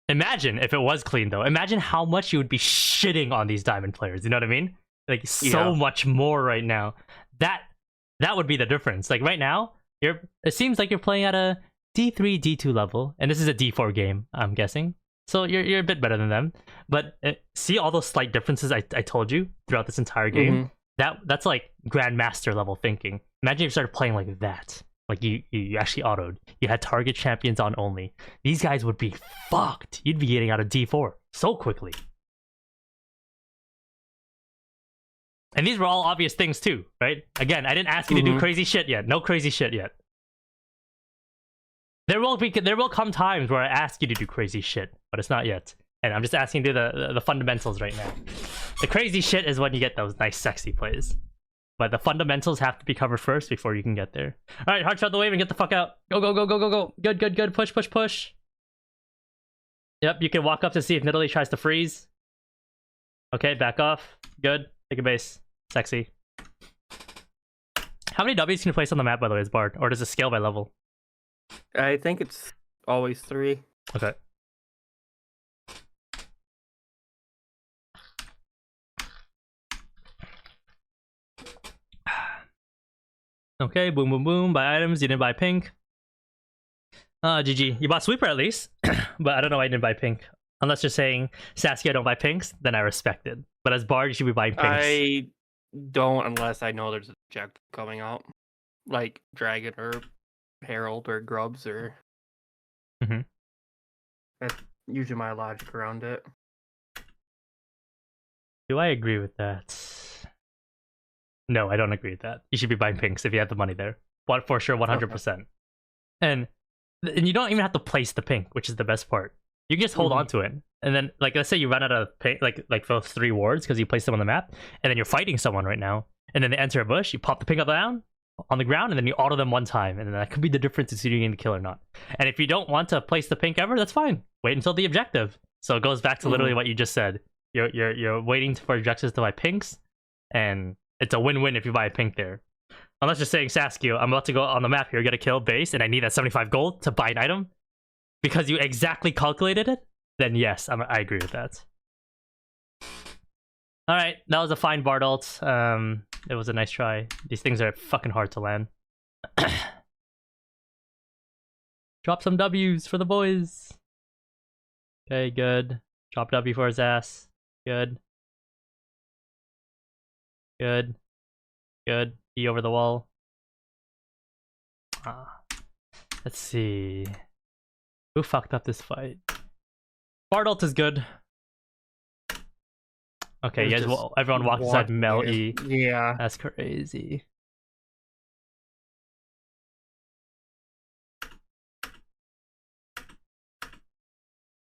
imagine if it was clean, though. Imagine how much you would be shitting on these diamond players. You know what I mean? Like, so much more right now. That would be the difference. Like, right now, it seems like you're playing at a D3, D2 level. And this is a D4 game, I'm guessing. So you're a bit better than them. But see all those slight differences I told you throughout this entire game? That's like Grandmaster level thinking. Imagine if you started playing like that. Like you actually autoed. You had target champions on only. These guys would be fucked. You'd be getting out of D4 so quickly. And these were all obvious things too, right? Again, I didn't ask you to do crazy shit yet. No crazy shit yet. There will come times where I ask you to do crazy shit, but it's not yet. And I'm just asking you to do the fundamentals right now. The crazy shit is when you get those nice sexy plays. But the fundamentals have to be covered first before you can get there. Alright, hard shot the wave and get the fuck out. Go, go, go, go, go, go. Good, good, good. Push, push, push. Yep, you can walk up to see if Nidalee tries to freeze. Okay, back off. Good. Take a base. Sexy. How many W's can you place on the map, by the way, as Bard? Or does it scale by level? I think it's always 3. Okay. Okay, boom, boom, boom. Buy items. You didn't buy pink. GG. You bought sweeper at least, but I don't know why you didn't buy pink. Unless you're saying, Saskia, I don't buy pinks, then I respect it. But as Bard, you should be buying pinks. I don't unless I know there's a objective coming out. Like Dragon or Herald or Grubs or... That's usually my logic around it. Do I agree with that? No, I don't agree with that. You should be buying pinks if you have the money there. But for sure, 100%. Okay. And you don't even have to place the pink, which is the best part. You can just hold on to it. And then, like, let's say you run out of pink, like those 3 wards because you placed them on the map, and then you're fighting someone right now, and then they enter a bush, you pop the pink up down on the ground, and then you auto them one time, and then that could be the difference between you getting the kill or not. And if you don't want to place the pink ever, that's fine. Wait until the objective. So it goes back to literally what you just said. You're waiting for objectives to buy pinks, and it's a win-win if you buy a pink there. Unless you're saying, Saskio, I'm about to go on the map here, get a kill base, and I need that 75 gold to buy an item because you exactly calculated it, then yes, I agree with that. Alright, that was a fine Bard ult. It was a nice try. These things are fucking hard to land. Drop some W's for the boys. Okay, good. Drop W for his ass. Good. Good. Good. E over the wall. Let's see. Who fucked up this fight? Bard ult is good. Okay, you guys, everyone walked inside Mel E. Yeah. That's crazy.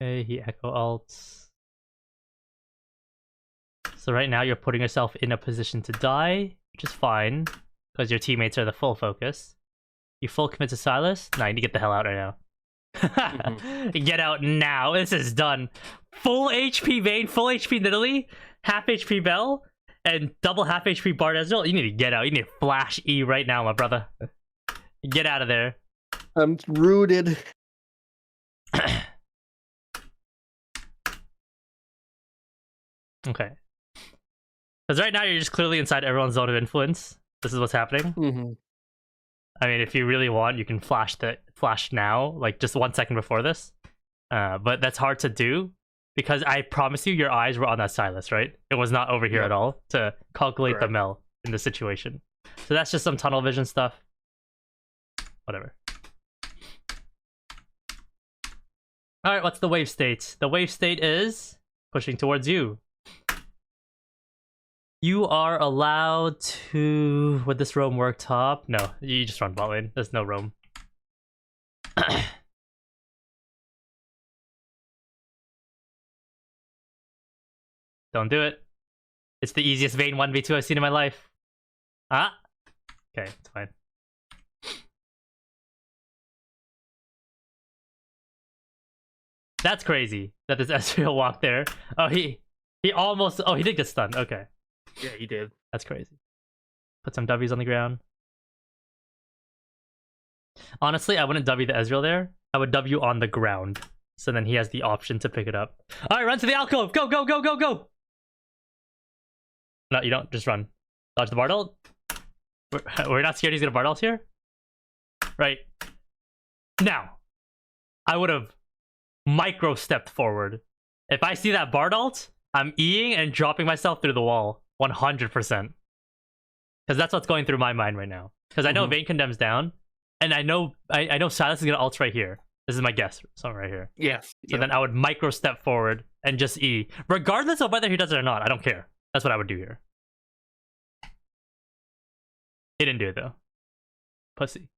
Okay, he echo ults. So right now you're putting yourself in a position to die, which is fine, because your teammates are the full focus. You full commit to Silas? Nah, you need to get the hell out right now. Get out now. This is done. Full HP Vayne, full HP Nidalee, half HP Bell, and double half HP Bard Ezreal. You need to get out. You need to flash E right now, my brother. Get out of there. I'm rooted. Okay. Because right now you're just clearly inside everyone's zone of influence. This is what's happening. I mean, if you really want, you can flash now, like just 1 second before this. But that's hard to do because I promise you, your eyes were on that Silas, right? It was not over here at all to calculate the Mel in the situation. So that's just some tunnel vision stuff. Whatever. All right, what's the wave state? The wave state is pushing towards you. You are allowed to... Would this roam work top? No, you just run bot lane. There's no roam. Don't do it. It's the easiest Vayne 1v2 I've seen in my life. Ah? Okay, it's fine. That's crazy that this Ezreal walked there. Oh, he almost... Oh, he did get stunned. Okay. Yeah, he did. That's crazy. Put some W's on the ground. Honestly, I wouldn't W the Ezreal there. I would W on the ground. So then he has the option to pick it up. Alright, run to the alcove! Go, go, go, go, go! No, you don't. Just run. Dodge the Bard ult. We're not scared he's gonna Bard ult here? Right. Now, I would have micro-stepped forward. If I see that Bard ult, I'm Eing and dropping myself through the wall. 100%. Because that's what's going through my mind right now. Because I know Vayne condemns down, and I know Silas is gonna ult right here. This is my guess. Something right here. Yes. So then I would micro step forward and just E. Regardless of whether he does it or not, I don't care. That's what I would do here. He didn't do it though. Pussy.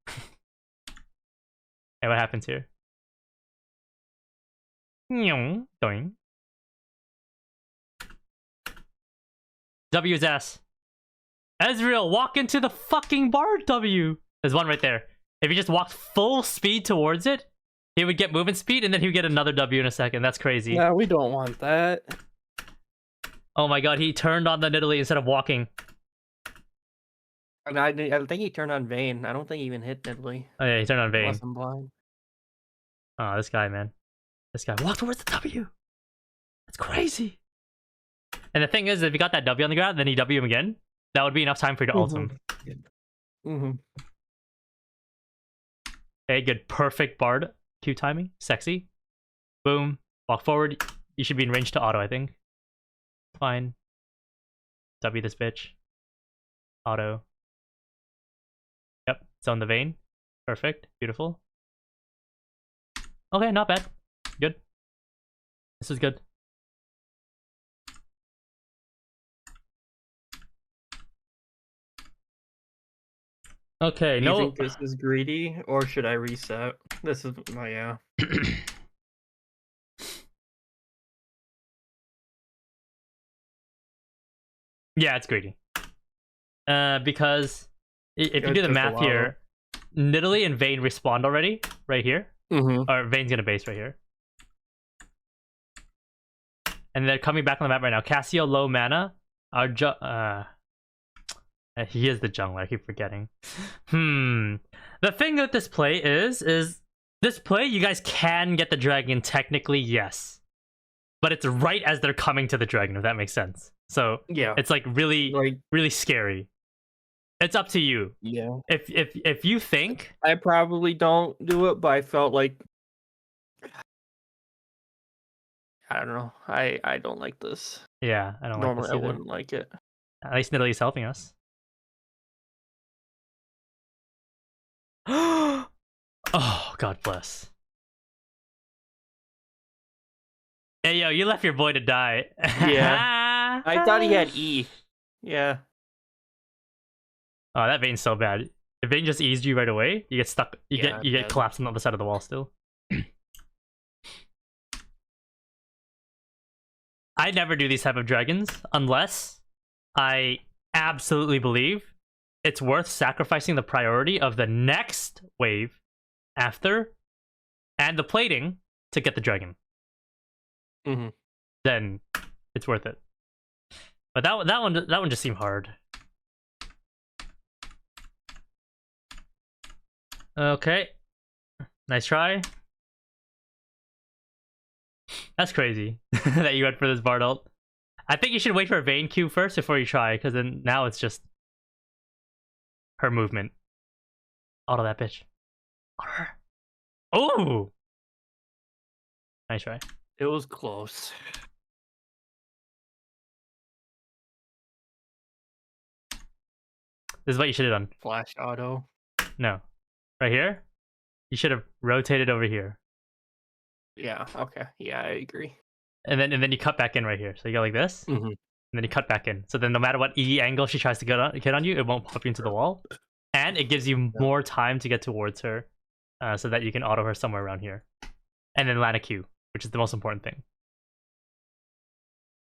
Hey, what happens here? Doing. W his ass. Ezreal, walk into the fucking Bard W. There's one right there. If he just walked full speed towards it, he would get movement speed and then he would get another W in a second. That's crazy. No, we don't want that. Oh my god, he turned on the Nidalee instead of walking. I think he turned on Vayne. I don't think he even hit Nidalee. Oh yeah, he turned on Vayne. Wasn't blind. Oh, this guy, man. This guy walked towards the W. That's crazy. And the thing is, if you got that W on the ground, then you W him again, that would be enough time for you to ult him. Okay, good. Perfect Bard. Q timing. Sexy. Boom. Walk forward. You should be in range to auto, I think. Fine. W this bitch. Auto. Yep. It's on the Vayne. Perfect. Beautiful. Okay, not bad. Good. This is good. Okay, Do you no. think this is greedy, or should I reset? This is my Yeah, it's greedy. Because if you do the math here, Nidalee and Vayne respawned already, right here. Or Vayne's gonna base right here. And they're coming back on the map right now. Cassio, low mana. He is the jungler, I keep forgetting. The thing with this play is this play, you guys can get the dragon technically, yes. but it's right as they're coming to the dragon, if that makes sense. So Yeah. it's like really scary. It's up to you. Yeah. If you think I probably don't do it, but I felt like I don't know. I don't like this. yeah, I don't like Normally this I either. wouldn't like it. At least Nidalee is helping us. Oh, God bless. Hey, yo, you left your boy to die. Yeah. I thought he had E. Yeah. Oh, that Vayne's so bad. If Vayne just eased you right away, you get stuck. You Yeah, get collapsed on the other side of the wall still. I never do these type of dragons unless I absolutely believe it's worth sacrificing the priority of the next wave after and the plating to get the dragon. Mm-hmm. Then it's worth it. But that one just seemed hard. Okay, nice try. That's crazy that you went for this BARD ult. I think you should wait for a Vayne Q first before you try, because then now it's just her movement. Auto that bitch. Oh, nice try. It was close. This is what you should have done. Flash auto. No, right here. You should have rotated over here, Yeah. Okay. Yeah, I agree. and then you cut back in right here. So you go like this, Mm-hmm. and then you cut back in. So then no matter what E angle she tries to get on you, it won't pop you into the wall, and it gives you more time to get towards her, so that you can auto her somewhere around here, and then land a Q, which is the most important thing.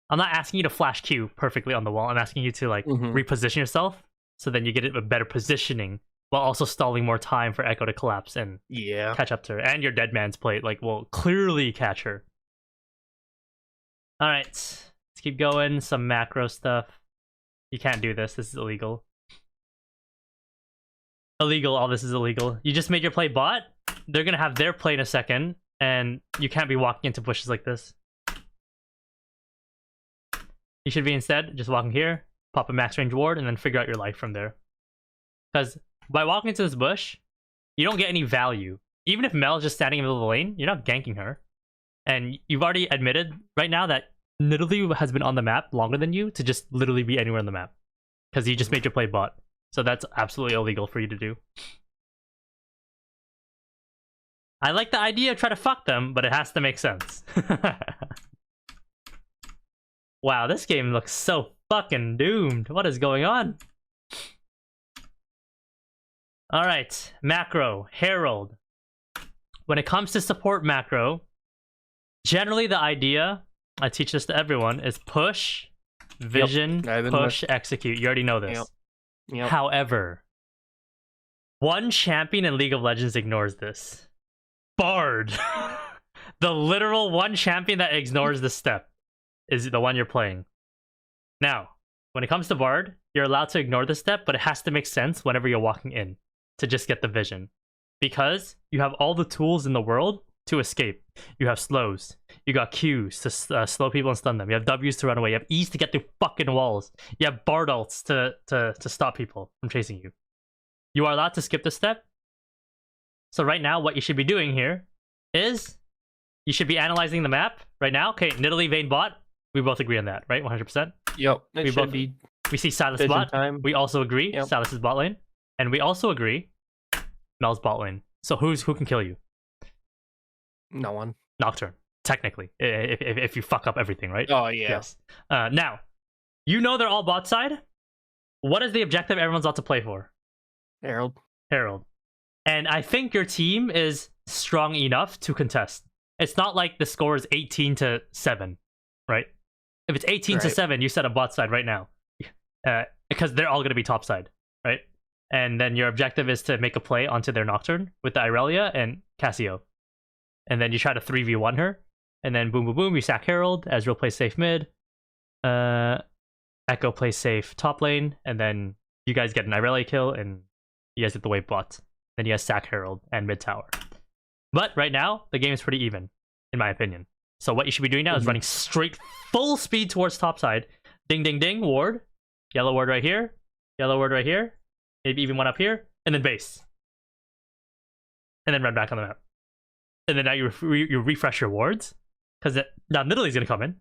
I'm not asking you to flash Q perfectly on the wall. I'm asking you to like reposition yourself so then you get a better positioning while also stalling more time for Echo to collapse and catch up to her. And your dead man's plate like will clearly catch her. All right, let's keep going. Some macro stuff. You can't do this. This is illegal. Illegal. All this is illegal. You just made your play bot. They're gonna have their play in a second, and you can't be walking into bushes like this. You should be instead just walking here, pop a max range ward, and then figure out your life from there. Because by walking into this bush, you don't get any value. Even if Mel's just standing in the middle of the lane, you're not ganking her. And you've already admitted right now that Nidalee has been on the map longer than you to just literally be anywhere on the map. Because you just made your play bot. So that's absolutely illegal for you to do. I like the idea of try to fuck them, but it has to make sense. Wow, this game looks so fucking doomed. What is going on? Alright, macro, Herald. When it comes to support macro, generally the idea, I teach this to everyone, is push, vision, push, execute. You already know this. Yep. However, one champion in League of Legends ignores this. BARD. The literal one champion that ignores this step is the one you're playing. Now, when it comes to BARD, you're allowed to ignore this step, but it has to make sense whenever you're walking in to just get the vision. Because you have all the tools in the world to escape. You have slows. You got Qs to slow people and stun them. You have Ws to run away. You have E's to get through fucking walls. You have BARD ults to stop people from chasing you. You are allowed to skip this step. So right now, what you should be doing here is you should be analyzing the map right now. Okay, Nidalee, Vayne bot. We both agree on that, right? 100%? Yep. We see Silas bot. Time. We also agree Silas is bot lane. And we also agree Mel's bot lane. So who can kill you? No one. Nocturne, technically. If you fuck up everything, right? Oh, yeah. Yes. Now, you know they're all bot side. What is the objective everyone's out to play for? Herald. And I think your team is strong enough to contest. It's not like the score is 18-7, right? If it's 18-7, you set a bot side right now. Because they're all going to be top side, right? And then your objective is to make a play onto their Nocturne with the Irelia and Cassio. And then you try to 3v1 her. And then boom, boom, boom, you sack Herald. Ezreal plays safe mid. Echo plays safe top lane. And then you guys get an Irelia kill and you guys get the wave bot. Then you guys sack Herald and mid tower. But right now, the game is pretty even, in my opinion. So what you should be doing now is running straight full speed towards top side. Ding, ding, ding, ward. Yellow ward right here. Yellow ward right here. Maybe even one up here. And then base. And then run back on the map. And then now you refresh your wards. Because now Nidalee is going to come in.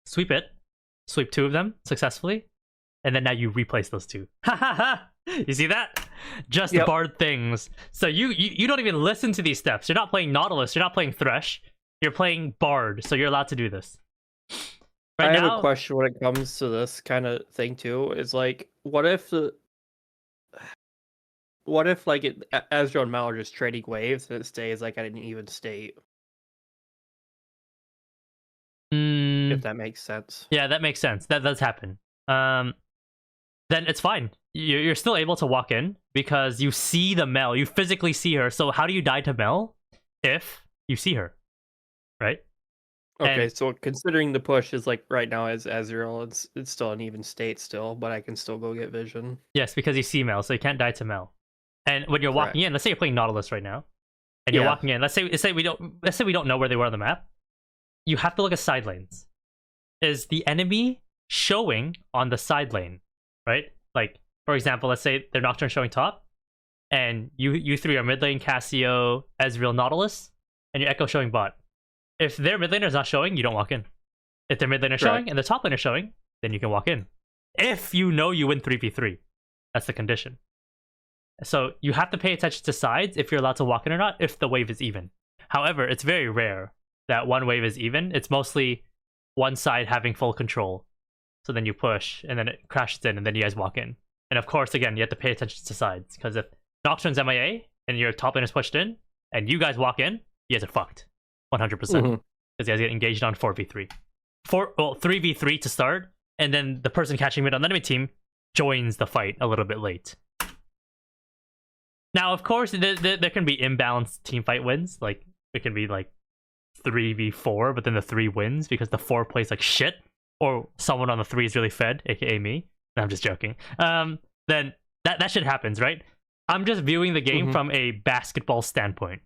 Sweep it. Sweep 2 of them successfully. And then now you replace those 2. Ha ha ha! You see that? Just BARD things. So you don't even listen to these steps. You're not playing Nautilus. You're not playing Thresh. You're playing BARD. So you're allowed to do this. I have a question when it comes to this kind of thing too. Is like, what if like Ezreal and Mal are just trading waves and it stays like at an even state? If that makes sense. Yeah, that makes sense. That does happen. Then it's fine. You're still able to walk in because you see the Mel. You physically see her. So how do you die to Mel if you see her? Right? Okay, so considering the push is like right now as Ezreal, it's still an even state still, but I can still go get vision. Yes, because you see Mel, so you can't die to Mel. And when you're walking in, let's say you're playing Nautilus right now, and you're walking in. Let's say we don't know where they were on the map. You have to look at side lanes. Is the enemy showing on the side lane, right? Like for example, let's say they're Nocturne showing top, and you three are mid lane, Cassio, Ezreal, Nautilus, and your Echo showing bot. If their mid laner is not showing, you don't walk in. If their mid laner is showing and the top laner is showing, then you can walk in. If you know you win 3v3. That's the condition. So you have to pay attention to sides if you're allowed to walk in or not, if the wave is even. However, it's very rare that one wave is even. It's mostly one side having full control. So then you push, and then it crashes in, and then you guys walk in. And of course, again, you have to pay attention to sides, because if Nocturne's MIA, and your top lane is pushed in, and you guys walk in, you guys are fucked. 100%. Because you guys get engaged on 4v3. 3v3 to start, and then the person catching mid on the enemy team joins the fight a little bit late. Now, of course, there can be imbalanced team fight wins. Like, it can be like 3v4, but then the 3 wins because the 4 plays like shit, or someone on the 3 is really fed, aka me. No, I'm just joking. Then that shit happens, right? I'm just viewing the game from a basketball standpoint.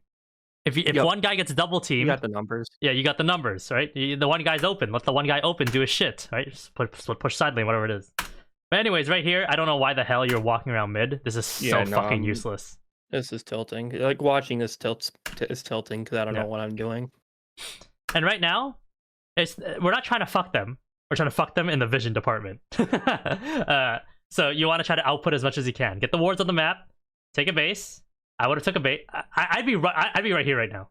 If one guy gets double teamed, you got the numbers. Yeah, you got the numbers, right? The one guy's open. Let the one guy open do his shit, right? Just push side lane, whatever it is. But anyways, right here, I don't know why the hell you're walking around mid. This is so fucking useless. This is tilting. Like watching this is tilting because I don't know what I'm doing. And right now, we're not trying to fuck them. We're trying to fuck them in the vision department. So you want to try to output as much as you can. Get the wards on the map. Take a base. I would have took a bait. I'd be right here right now.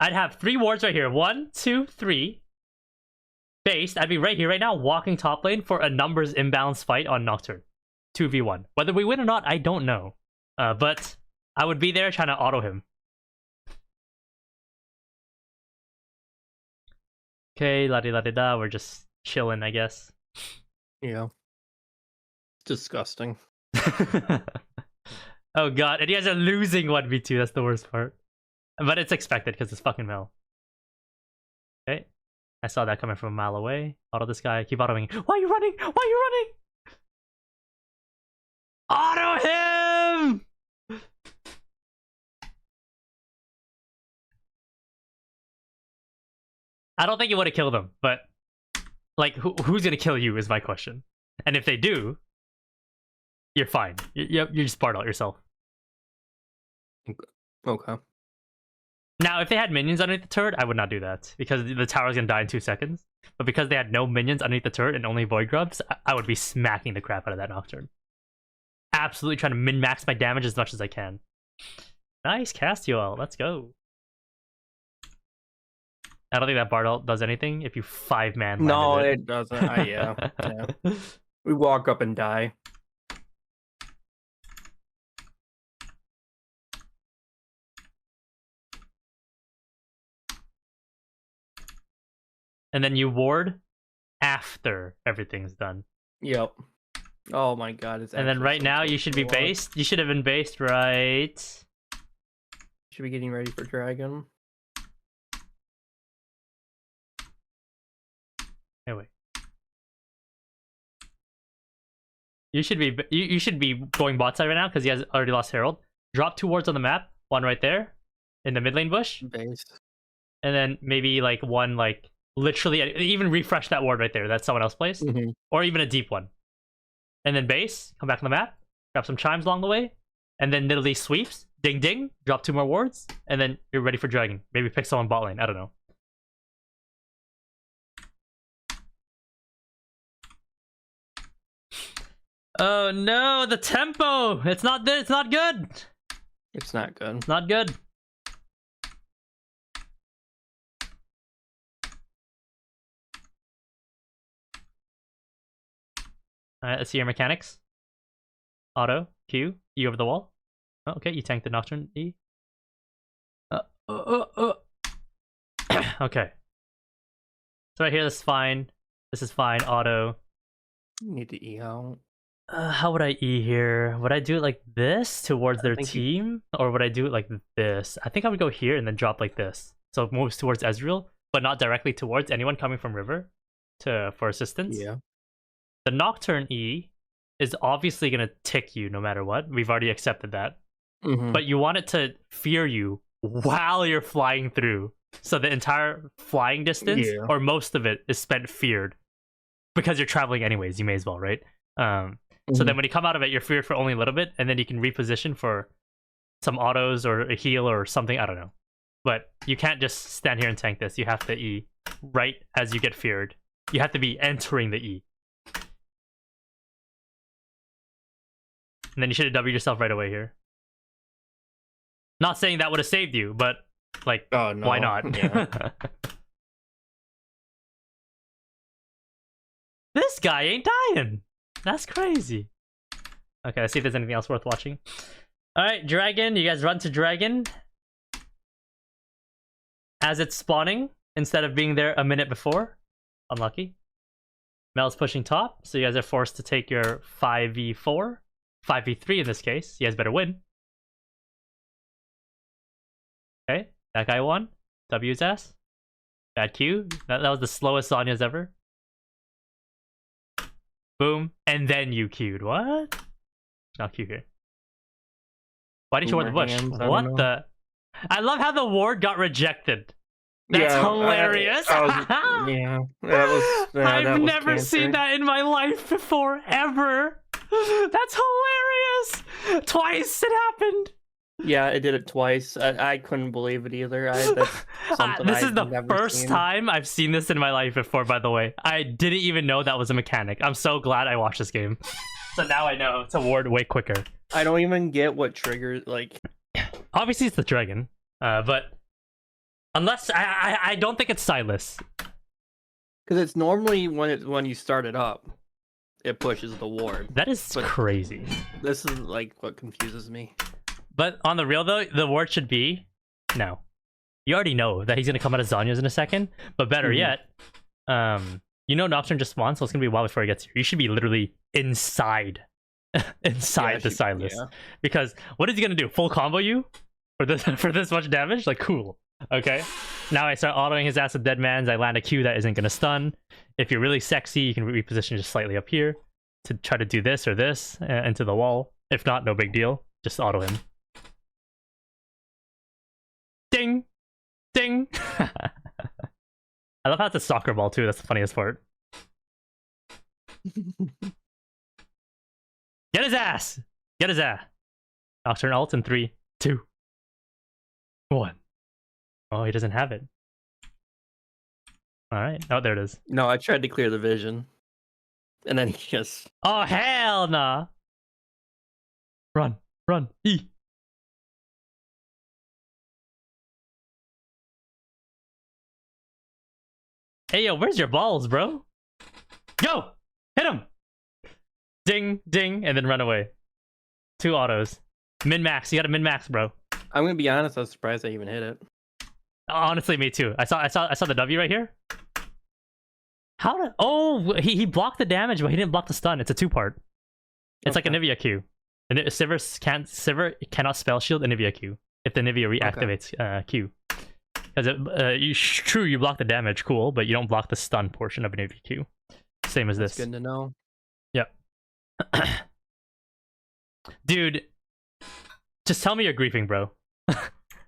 I'd have 3 wards right here. 1, 2, 3. Based. I'd be right here right now, walking top lane for a numbers imbalance fight on Nocturne. 2v1. Whether we win or not, I don't know. But I would be there trying to auto him. Okay, la-di-la-di-da. We're just chilling, I guess. Yeah. Disgusting. Oh god, and you guys are losing 1v2, that's the worst part. But it's expected because it's fucking Mel. Okay. I saw that coming from a mile away. Auto this guy, keep autoing. Why are you running? Why are you running? Auto him! I don't think you would have killed him, but like who's gonna kill you is my question. And if they do, you're fine. You just BARD out yourself. Okay. Now, if they had minions underneath the turret, I would not do that because the tower's gonna die in 2 seconds. But because they had no minions underneath the turret and only void grubs, I would be smacking the crap out of that Nocturne. Absolutely trying to min-max my damage as much as I can. Nice Cassio, let's go. I don't think that BARD ult does anything if you 5-man. No, it doesn't. Yeah. We walk up and die. And then you ward after everything's done. Yep. Oh my god. And then right now you should be based. You should have been based right. Should be getting ready for Dragon. Anyway. You should be going bot side right now because he has already lost Herald. Drop 2 wards on the map. One right there in the mid lane bush. Base. and then maybe like one like literally even refresh that ward right there that someone else placed, or even a deep one, and then base, come back on the map, grab some chimes along the way, and then literally sweeps, ding ding, drop 2 more wards, and then you're ready for dragging. Maybe pick someone bot lane. I don't know. Oh no, the tempo! It's not good. It's not good. It's not good. It's not good. Alright, let's see your mechanics. Auto, Q, E over the wall. Oh, okay, you tanked the Nocturne E. Okay. So right here, this is fine. This is fine. Auto. Need to E out. How would I E here? Would I do it like this towards their team? Or would I do it like this? I think I would go here and then drop like this. So it moves towards Ezreal, but not directly towards anyone coming from River for assistance. Yeah. The Nocturne E is obviously going to tick you no matter what. We've already accepted that. But you want it to fear you while you're flying through. So the entire flying distance, or most of it, is spent feared. Because you're traveling anyways, you may as well, right? So then when you come out of it, you're feared for only a little bit, and then you can reposition for some autos or a heal or something, I don't know. But you can't just stand here and tank this. You have to E right as you get feared. You have to be entering the E. And then you should have W'd yourself right away here. Not saying that would have saved you, but like, oh, no. Why not? Yeah. This guy ain't dying. That's crazy. Okay, let's see if there's anything else worth watching. Alright, Dragon. You guys run to Dragon. As it's spawning, instead of being there a minute before. Unlucky. Mel's pushing top, so you guys are forced to take your 5v4. 5v3 in this case. You guys better win. Okay, that guy won. W's ass. Bad Q. That was the slowest Sonya's ever. Boom. And then you queued. What? Not Q here. Why didn't you ward the bush? What the? I love how the ward got rejected. That's hilarious. I've never seen that in my life before, ever. That's hilarious. Twice it happened. Yeah, it did it twice. I couldn't believe it either. This is the first time I've seen this in my life before, by the way. I didn't even know that was a mechanic. I'm so glad I watched this game. So now I know to ward way quicker. I don't even get what triggers, like... Obviously it's the dragon, but... Unless... I don't think it's Silas. Because it's normally when you start it up, it pushes the ward. That is crazy. This is like what confuses me. But on the real though, the word should be no. You already know that he's gonna come out of Zonya's in a second. But better yet, you know Nocturne just spawned, so it's gonna be a while before he gets here. You should be literally inside the Silas. Yeah. Because what is he gonna do? Full combo you for this much damage? Like cool. Okay. Now I start autoing his ass with dead mans. I land a Q that isn't gonna stun. If you're really sexy, you can reposition just slightly up here to try to do this or this into the wall. If not, no big deal. Just auto him. Ding! Ding! I love how it's a soccer ball too, that's the funniest part. Get his ass! Get his ass! Nocturne ult in 3, 2, 1. Oh, he doesn't have it. Alright, oh, there it is. No, I tried to clear the vision. And then he just... Oh, hell nah! Run, run, E! Hey, yo, where's your balls, bro? Go! Hit him! Ding, ding, and then run away. 2 autos. Min-max, you gotta min-max, bro. I'm gonna be honest, I was surprised I even hit it. Honestly, me too. I saw the W right here. How did... Oh, he blocked the damage, but he didn't block the stun. It's a 2-part. It's like a Nivea Q. Sivir cannot spell shield a Nivea Q if the Nivea reactivates Q. Because true, you block the damage, cool, but you don't block the stun portion of an AVQ. Same as this. Good to know. Yep. Dude, just tell me you're griefing, bro.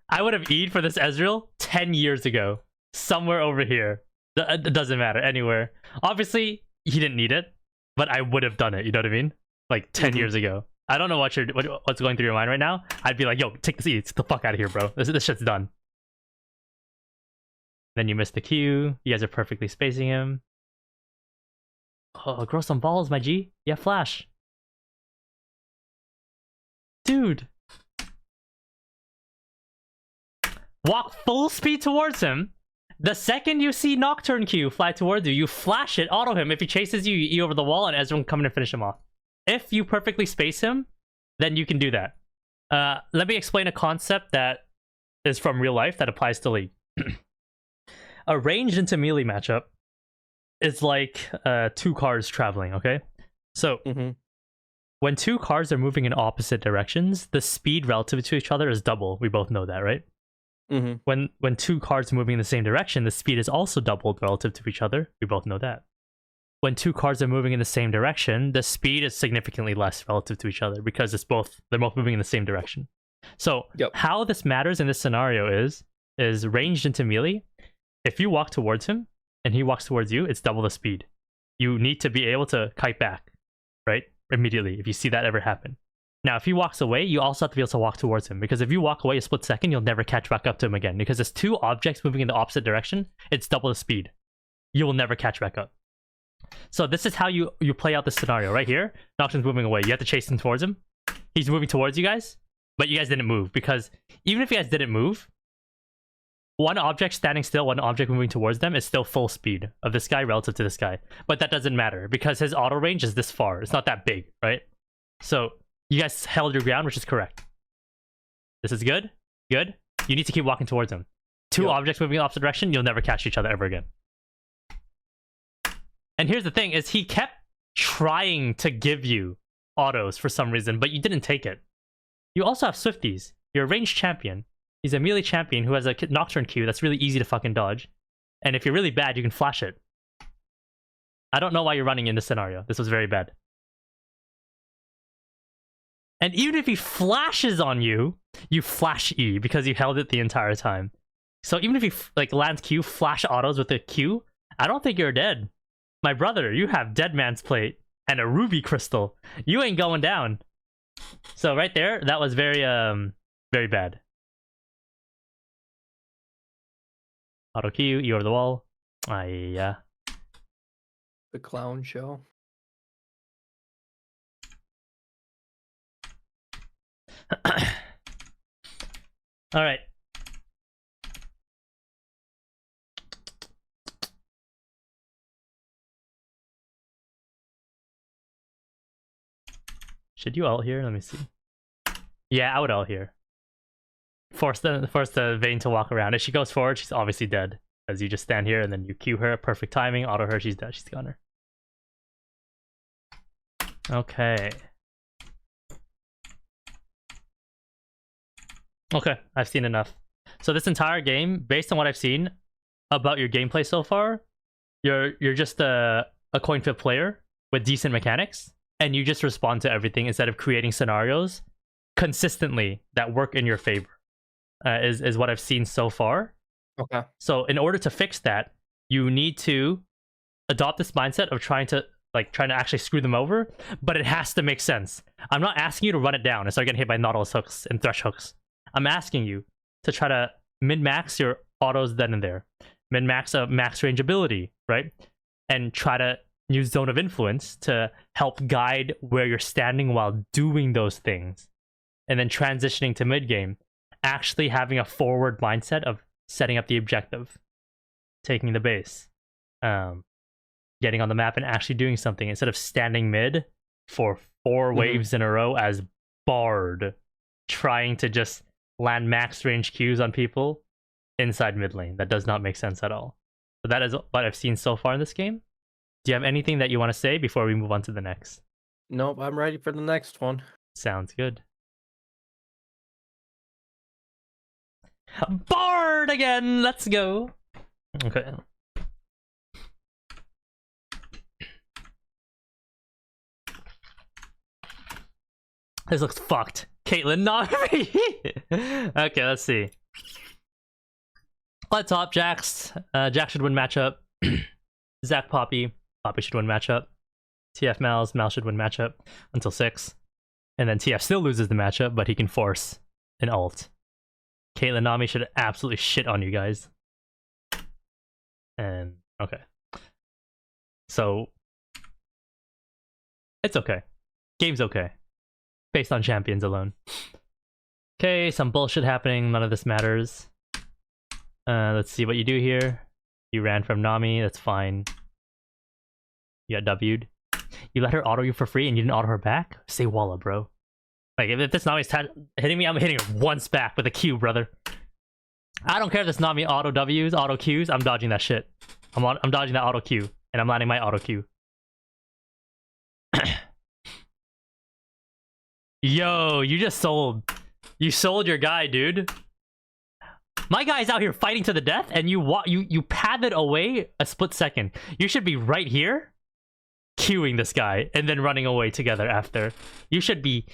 I would have E'd for this Ezreal 10 years ago. somewhere over here. It doesn't matter, anywhere. Obviously, he didn't need it, but I would have done it. You know what I mean? Like 10 years ago. I don't know what's going through your mind right now. I'd be like, yo, take the seat. Get the fuck out of here, bro. This shit's done. Then you miss the Q. You guys are perfectly spacing him. Oh, grow some balls, my G. Yeah, flash. Dude. Walk full speed towards him. The second you see Nocturne Q fly towards you, you flash it, auto him. If he chases you, you E over the wall, and Ezreal can come in and finish him off. If you perfectly space him, then you can do that. Let me explain a concept that is from real life that applies to League. A ranged into melee matchup is like 2 cars traveling, okay? So, when 2 cars are moving in opposite directions, the speed relative to each other is double. We both know that, right? When 2 cars are moving in the same direction, the speed is also doubled relative to each other. We both know that. When 2 cars are moving in the same direction, the speed is significantly less relative to each other because they're both moving in the same direction. So how this matters in this scenario is ranged into melee. If you walk towards him and he walks towards you, it's double the speed. You need to be able to kite back, right? Immediately, if you see that ever happen. Now, if he walks away, you also have to be able to walk towards him, because if you walk away a split second, you'll never catch back up to him again, because there's 2 objects moving in the opposite direction. It's double the speed. You will never catch back up. So this is how you play out this scenario right here. Nocturne's moving away. You have to chase him towards him. He's moving towards you guys, but you guys didn't move, because even if you guys didn't move, one object standing still, one object moving towards them is still full speed of this guy relative to this guy. But that doesn't matter because his auto range is this far. It's not that big, right? So you guys held your ground, which is correct. This is good. Good. You need to keep walking towards him. 2 objects moving in the opposite direction, you'll never catch each other ever again. And here's the thing, is he kept trying to give you autos for some reason, but you didn't take it. You also have Swifties. You're a ranged champion. He's a melee champion who has a Nocturne Q that's really easy to fucking dodge. And if you're really bad, you can flash it. I don't know why you're running in this scenario. This was very bad. And even if he flashes on you, you flash E because you held it the entire time. So even if he like lands Q, flash autos with a Q, I don't think you're dead. My brother, you have Dead Man's Plate and a Ruby Crystal. You ain't going down. So right there, that was very bad. Auto Q, you over the wall. Yeah. The clown show. All right. Should you ult here? Let me see. Yeah, I would ult here. Force the Vayne to walk around. If she goes forward, she's obviously dead. As you just stand here and then you Q her, perfect timing, auto her, she's dead, she's gone. Okay. Okay, I've seen enough. So this entire game, based on what I've seen about your gameplay so far, you're just a coin flip player with decent mechanics, and you just respond to everything instead of creating scenarios consistently that work in your favor. Is what I've seen so far. Okay. So in order to fix that, you need to adopt this mindset of trying to actually screw them over, but it has to make sense. I'm not asking you to run it down and start getting hit by Nautilus hooks and Thresh hooks. I'm asking you to try to min-max your autos then and there. Min-max a max range ability, right? And try to use Zone of Influence to help guide where you're standing while doing those things. And then transitioning to mid-game, actually having a forward mindset of setting up the objective, taking the base, getting on the map and actually doing something instead of standing mid for 4 waves in a row as BARD, trying to just land max range Qs on people inside mid lane. That does not make sense at all. So that is what I've seen so far in this game. Do you have anything that you want to say before we move on to the next? Nope, I'm ready for the next one. Sounds good. BARD again! Let's go! Okay. This looks fucked. Caitlyn, not me! Okay, let's see. Let's top Jax. Jax should win matchup. Zach Poppy should win matchup. TF Mal should win matchup until 6. And then TF still loses the matchup, but he can force an ult. Caitlyn Nami should absolutely shit on you guys. And okay. So it's okay. Game's okay. Based on champions alone. Okay, some bullshit happening, none of this matters. Let's see what you do here. You ran from Nami, that's fine. You got W'd. You let her auto you for free and you didn't auto her back? Say walla, bro. Like, if this Nami's hitting me, I'm hitting her once back with a Q, brother. I don't care if this Nami auto W's, auto Q's, I'm dodging that shit. I'm dodging that auto Q, and I'm landing my auto Q. Yo, you just sold. You sold your guy, dude. My guy's out here fighting to the death, and you padded away a split second. You should be right here, queuing this guy, and then running away together after. You should be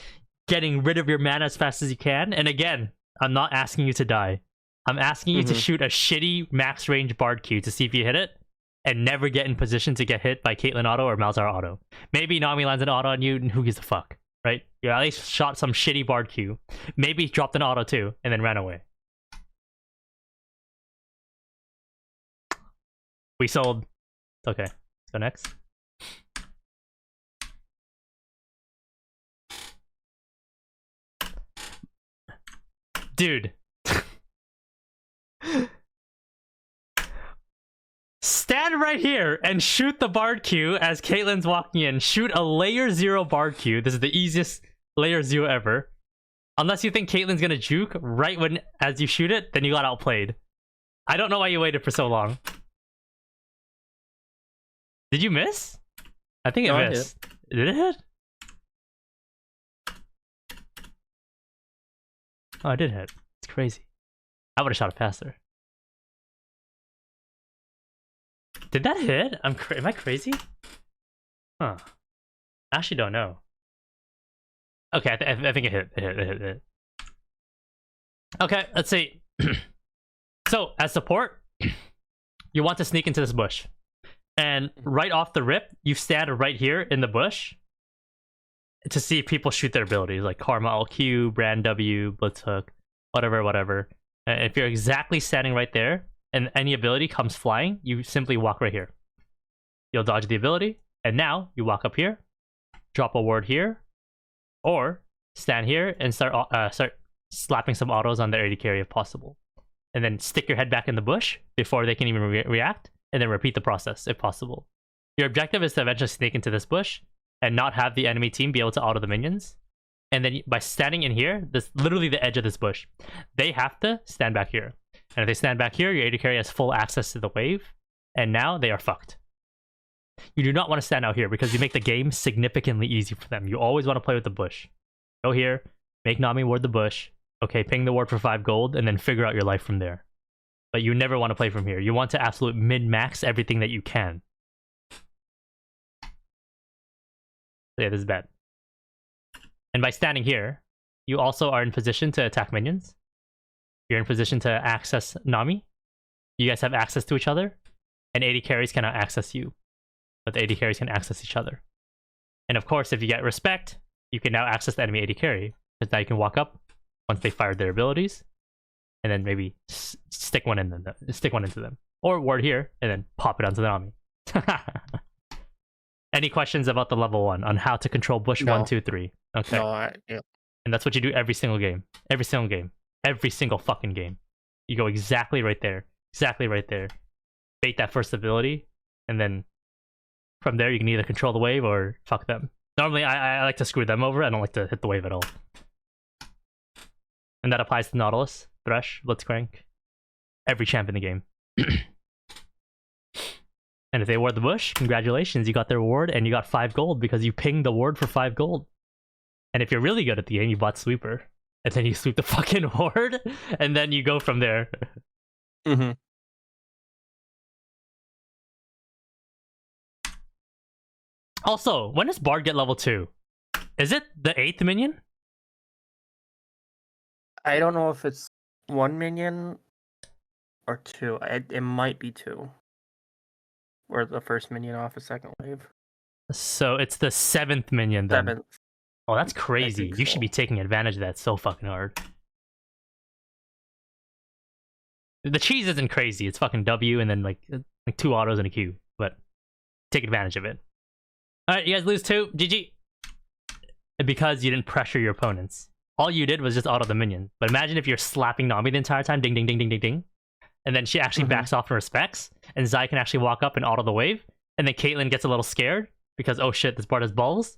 getting rid of your mana as fast as you can. And again, I'm not asking you to die. I'm asking you to shoot a shitty max range Bard Q to see if you hit it, and never get in position to get hit by Caitlyn auto or Malzahar auto. Maybe Nami lands an auto on you, and who gives a fuck, right? You at least shot some shitty Bard Q. Maybe dropped an auto too, and then ran away. We sold. Okay, let's go next. Dude. Stand right here and shoot the Bard Q as Caitlyn's walking in. Shoot a layer 0 Bard Q. This is the easiest layer 0 ever. Unless you think Caitlyn's gonna juke right when as you shoot it, then you got outplayed. I don't know why you waited for so long. Did you miss? I think it missed. Did it hit? Oh, I did hit. It's crazy. I would have shot it faster. Did that hit? Am I crazy? Huh. I actually don't know. Okay, I think it hit. It hit. Okay, let's see. So, as support, you want to sneak into this bush. And right off the rip, you stand right here in the bush to see if people shoot their abilities, like Karma LQ, Brand W, Blitz Hook, whatever. And if you're exactly standing right there, and any ability comes flying, you simply walk right here. You'll dodge the ability, and now you walk up here, drop a ward here, or stand here and start slapping some autos on their AD carry if possible. And then stick your head back in the bush before they can even react, and then repeat the process if possible. Your objective is to eventually sneak into this bush and not have the enemy team be able to auto the minions. And then by standing in here, this literally the edge of this bush, they have to stand back here. And if they stand back here, your AD carry has full access to the wave, and now they are fucked. You do not want to stand out here because you make the game significantly easy for them. You always want to play with the bush. Go here, make Nami ward the bush, okay, ping the ward for 5 gold, and then figure out your life from there. But you never want to play from here. You want to absolute min-max everything that you can. So yeah, this is bad. And by standing here, you also are in position to attack minions. You're in position to access Nami. You guys have access to each other. And AD carries cannot access you. But the AD carries can access each other. And of course, if you get respect, you can now access the enemy AD carry. Because now you can walk up once they fired their abilities. And then maybe stick one into them. Or ward here, and then pop it onto the Nami. Any questions about the level 1 on how to control bush 1, 2, 3? Okay. No, yeah. And that's what you do every single game. Every single game. Every single fucking game. You go exactly right there. Exactly right there. Bait that first ability, and then from there you can either control the wave or fuck them. Normally I like to screw them over. I don't like to hit the wave at all. And that applies to Nautilus, Thresh, Blitzcrank, every champ in the game. And if they ward the bush, congratulations, you got their ward and you got 5 gold because you pinged the ward for 5 gold. And if you're really good at the game, you bought Sweeper. And then you sweep the fucking ward, and then you go from there. Also, when does Bard get level 2? Is it the 8th minion? I don't know if it's 1 minion Or 2. It might be 2. Or the first minion off a second wave. So it's the 7th minion then. 7th. Oh, that's crazy. You so. should be taking advantage of that so fucking hard. The cheese isn't crazy. It's fucking W and then like 2 autos and a Q. But take advantage of it. Alright, you guys lose 2. GG. Because you didn't pressure your opponents. All you did was just auto the minion. But imagine if you're slapping Nami the entire time. Ding, ding, ding, ding, ding, ding. And then she actually backs off and respects. And Zai can actually walk up and auto the wave. And then Caitlyn gets a little scared. Because, oh shit, this Bard has balls.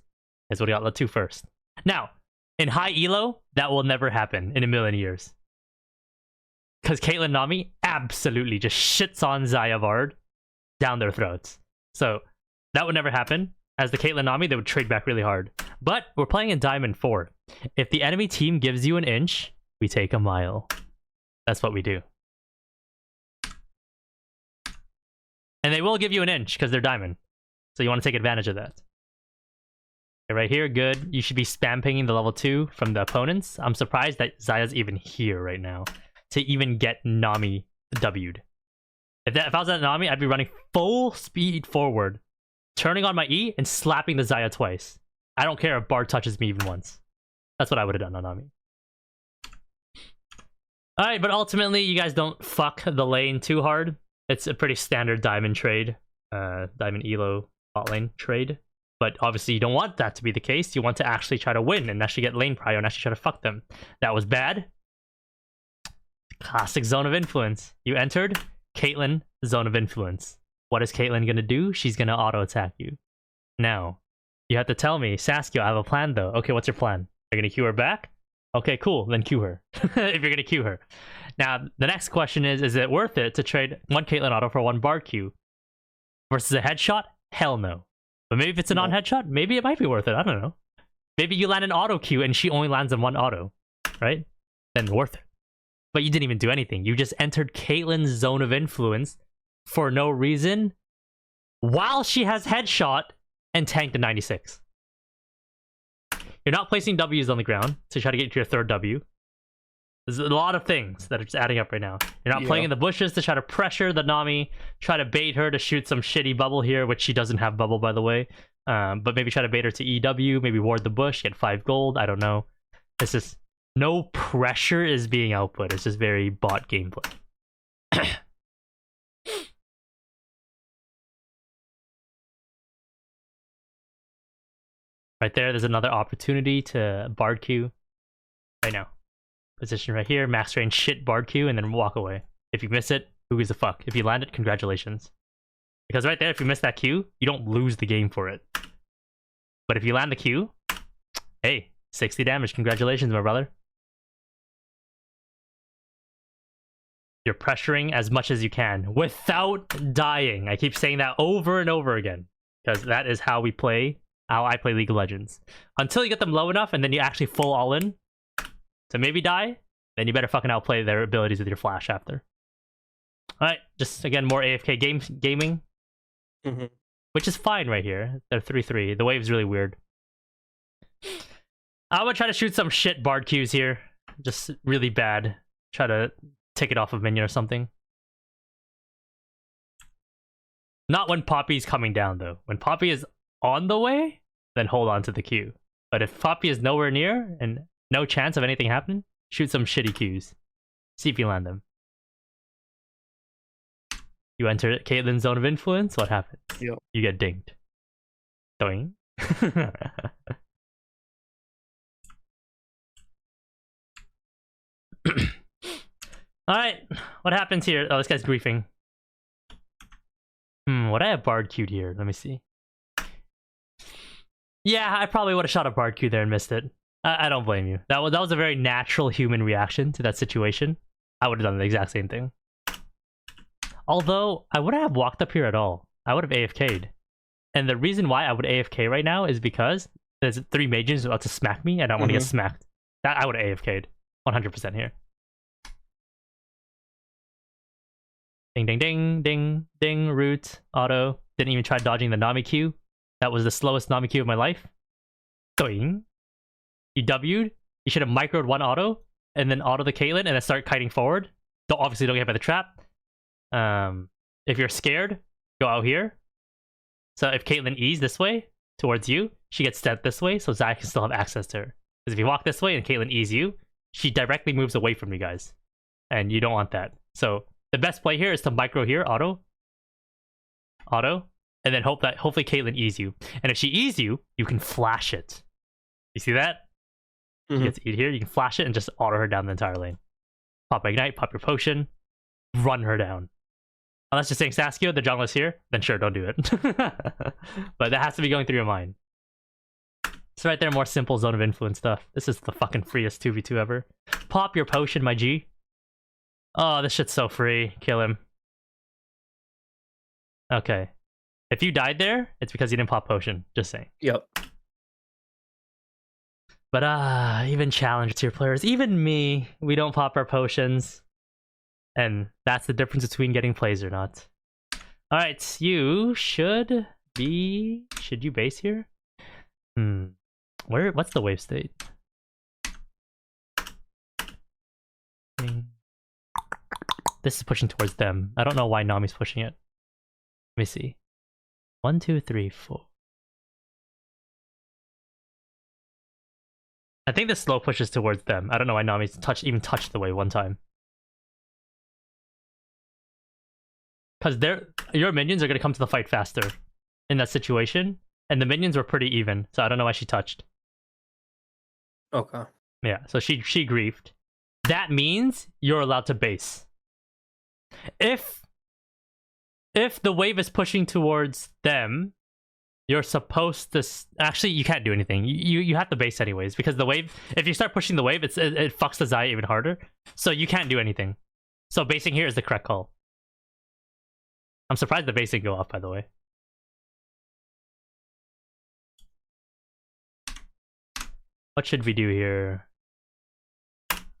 That's what he got the 2 first. Now, in high elo, that will never happen in a million years. Because Caitlyn Nami absolutely just shits on Zaya Bard down their throats. So, that would never happen. As the Caitlyn Nami, they would trade back really hard. But we're playing in Diamond 4. If the enemy team gives you an inch, we take a mile. That's what we do. And they will give you an inch because they're Diamond. So you want to take advantage of that. Okay, right here, good. You should be spam pinging the level 2 from the opponents. I'm surprised that Zaya's even here right now to even get Nami W'd. If I was at Nami, I'd be running full speed forward, turning on my E and slapping the Zaya twice. I don't care if Bard touches me even once. That's what I would have done on Nami. Alright, but ultimately, you guys don't fuck the lane too hard. It's a pretty standard Diamond trade. Diamond Elo bot lane trade. But obviously, you don't want that to be the case. You want to actually try to win and actually get lane prio and actually try to fuck them. That was bad. Classic zone of influence. You entered Caitlyn, zone of influence. What is Caitlyn gonna do? She's gonna auto attack you. Now, you have to tell me, Saskia, I have a plan though. Okay, what's your plan? You're gonna Q her back? Okay, cool. Then Q her. If you're gonna Q her. Now, the next question is it worth it to trade 1 Caitlyn auto for 1 Bard Q? Versus a headshot? Hell no. But maybe if it's a non-headshot, maybe it might be worth it. I don't know. Maybe you land an auto Q and she only lands in 1 auto. Right? Then worth it. But you didn't even do anything. You just entered Caitlyn's zone of influence for no reason while she has headshot and tanked a 96. You're not placing W's on the ground to try to get to your 3rd W. There's a lot of things that are just adding up right now. You're not playing in the bushes to try to pressure the Nami, try to bait her to shoot some shitty bubble here, which she doesn't have bubble, by the way. But maybe try to bait her to EW, maybe ward the bush, get 5 gold, I don't know. It's just no pressure is being output. It's just very bot gameplay. Right there's another opportunity to Bard Q. Right now. Position right here, max range shit Bard Q, and then walk away. If you miss it, who gives a fuck? If you land it, congratulations. Because right there, if you miss that Q, you don't lose the game for it. But if you land the Q, hey, 60 damage, congratulations, my brother. You're pressuring as much as you can without dying. I keep saying that over and over again. Because that is how we play, how I play League of Legends. Until you get them low enough, and then you actually full all in to maybe die, then you better fucking outplay their abilities with your flash after. Alright, just again, more AFK gaming. Which is fine right here. They're 3-3. The wave's really weird. I'm gonna try to shoot some shit Bard Qs here. Just really bad. Try to take it off of minion or something. Not when Poppy's coming down, though. When Poppy is on the way, then hold on to the Q. But if Poppy is nowhere near, and no chance of anything happening, shoot some shitty Qs. See if you land them. You enter Caitlyn's zone of influence, what happens? Yep. You get dinged. Doing. Alright, what happens here? Oh, this guy's griefing. Would I have Bard Q'd here? Let me see. Yeah, I probably would have shot a Bard Q there and missed it. I don't blame you. That was a very natural human reaction to that situation. I would have done the exact same thing. Although, I wouldn't have walked up here at all. I would have AFK'd. And the reason why I would AFK right now is because there's 3 mages about to smack me, and I don't want to get smacked. I would have AFK'd. 100% here. Ding, ding, ding, ding, ding, root, auto. Didn't even try dodging the Nami Q. That was the slowest Nami Q of my life. Doing. You W'd. You should have microed 1 auto, and then auto the Caitlyn, and then start kiting forward. Obviously don't get by the trap. If you're scared, go out here. So if Caitlyn E's this way towards you, she gets sent this way, so Zaya can still have access to her. Because if you walk this way and Caitlyn E's you, she directly moves away from you guys. And you don't want that. So the best play here is to micro here, auto, and then hopefully Caitlyn E's you. And if she E's you, you can flash it. You see that? You get to eat here, you can flash it and just auto her down the entire lane. Pop Ignite, pop your potion, run her down. Unless you're saying Saskia, the jungler's here, then sure, don't do it. But that has to be going through your mind. So right there, more simple zone of influence stuff. This is the fucking freest 2v2 ever. Pop your potion, my G. Oh, this shit's so free. Kill him. Okay. If you died there, it's because you didn't pop potion. Just saying. Yep. But even challenger tier players, even me, we don't pop our potions. And that's the difference between getting plays or not. Alright, you should be... Should you base here? What's the wave state? This is pushing towards them. I don't know why Nami's pushing it. Let me see. 1, 2, 3, 4. I think the slow pushes towards them. I don't know why Nami's even touched the wave one time. Because your minions are going to come to the fight faster in that situation. And the minions were pretty even, so I don't know why she touched. Okay. Yeah, so she griefed. That means you're allowed to base. If the wave is pushing towards them, you're supposed to... Actually, you can't do anything. You have to base anyways, because the wave... If you start pushing the wave, it fucks the Zaya even harder. So you can't do anything. So basing here is the correct call. I'm surprised the base didn't go off, by the way. What should we do here?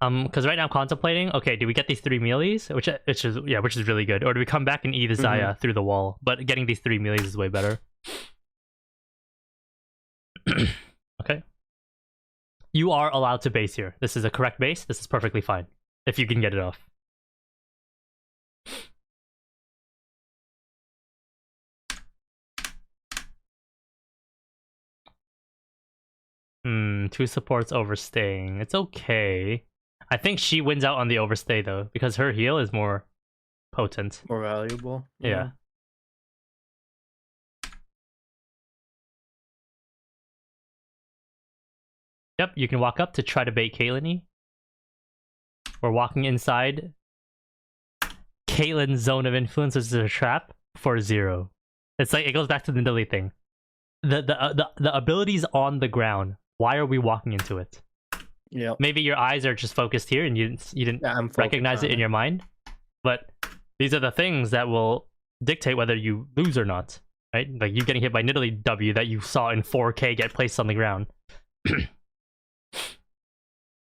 Because right now I'm contemplating, okay, do we get these 3 melees? Which is really good. Or do we come back and E the Zaya through the wall? But getting these 3 melees is way better. Okay. You are allowed to base here. This is a correct base. This is perfectly fine. If you can get it off. Two supports overstaying. It's okay. I think she wins out on the overstay though, because her heal is more potent. More valuable. Yeah. Yep, you can walk up to try to bait Caitlyn. We're walking inside Caitlyn's zone of influence, which is a trap for 0. It's like, it goes back to the Nilly thing. The ability's on the ground. Why are we walking into it? Yeah. Maybe your eyes are just focused here and you didn't recognize it in your mind. But these are the things that will dictate whether you lose or not. Right? Like you getting hit by Nidalee W that you saw in 4K get placed on the ground.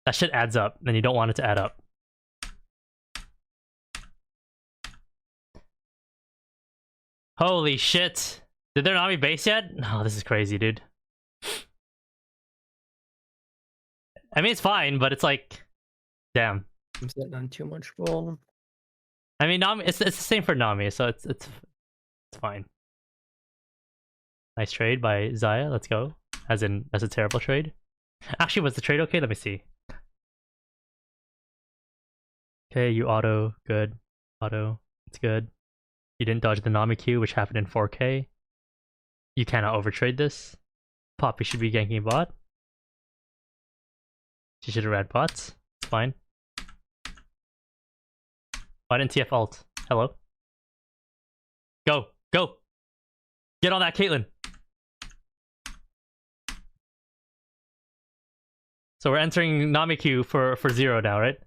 That shit adds up, and you don't want it to add up. Holy shit. Did there not be base yet? No, this is crazy, dude. I mean, it's fine, but it's like... Damn. I'm sitting on too much gold. I mean, Nami, it's the same for Nami, so it's fine. Nice trade by Zaya, let's go. As a terrible trade. Actually, was the trade okay? Let me see. Okay, you auto, good. Auto, it's good. You didn't dodge the Nami Q, which happened in 4K. You cannot overtrade this. Poppy should be ganking bot. She should have read bots. It's fine. Why didn't TF ult? Hello? Go! Go! Get on that Caitlyn! So we're entering Nami Q for 0 now, right?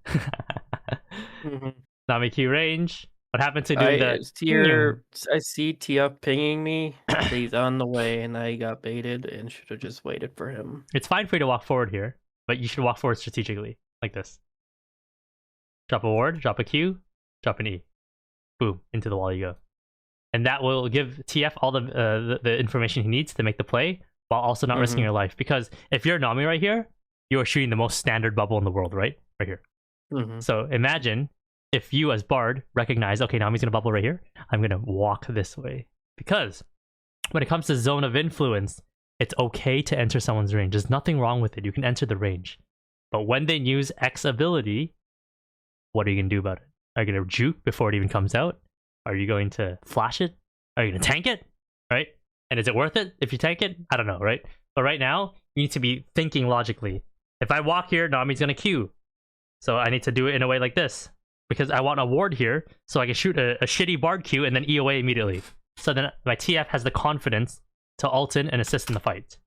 Nami Q range. What happened to doing that? I see TF pinging me. He's on the way, and I got baited and should have just waited for him. It's fine for you to walk forward here, but you should walk forward strategically, like this. Drop a ward, drop a Q, drop an E. Boom, into the wall you go. And that will give TF all the information he needs to make the play, while also not risking your life. Because if you're Nami right here, you are shooting the most standard bubble in the world, right? Right here. So imagine if you as Bard recognize, okay, Nami's gonna bubble right here, I'm gonna walk this way. Because when it comes to zone of influence, it's okay to enter someone's range. There's nothing wrong with it. You can enter the range. But when they use X ability, what are you gonna do about it? Are you gonna juke before it even comes out? Are you going to flash it? Are you gonna tank it? Right? And is it worth it if you tank it? I don't know, right? But right now, you need to be thinking logically. If I walk here, Nami's gonna Q. So I need to do it in a way like this. Because I want a ward here, so I can shoot a shitty Bard Q and then E away immediately. So then my TF has the confidence to ult in and assist in the fight.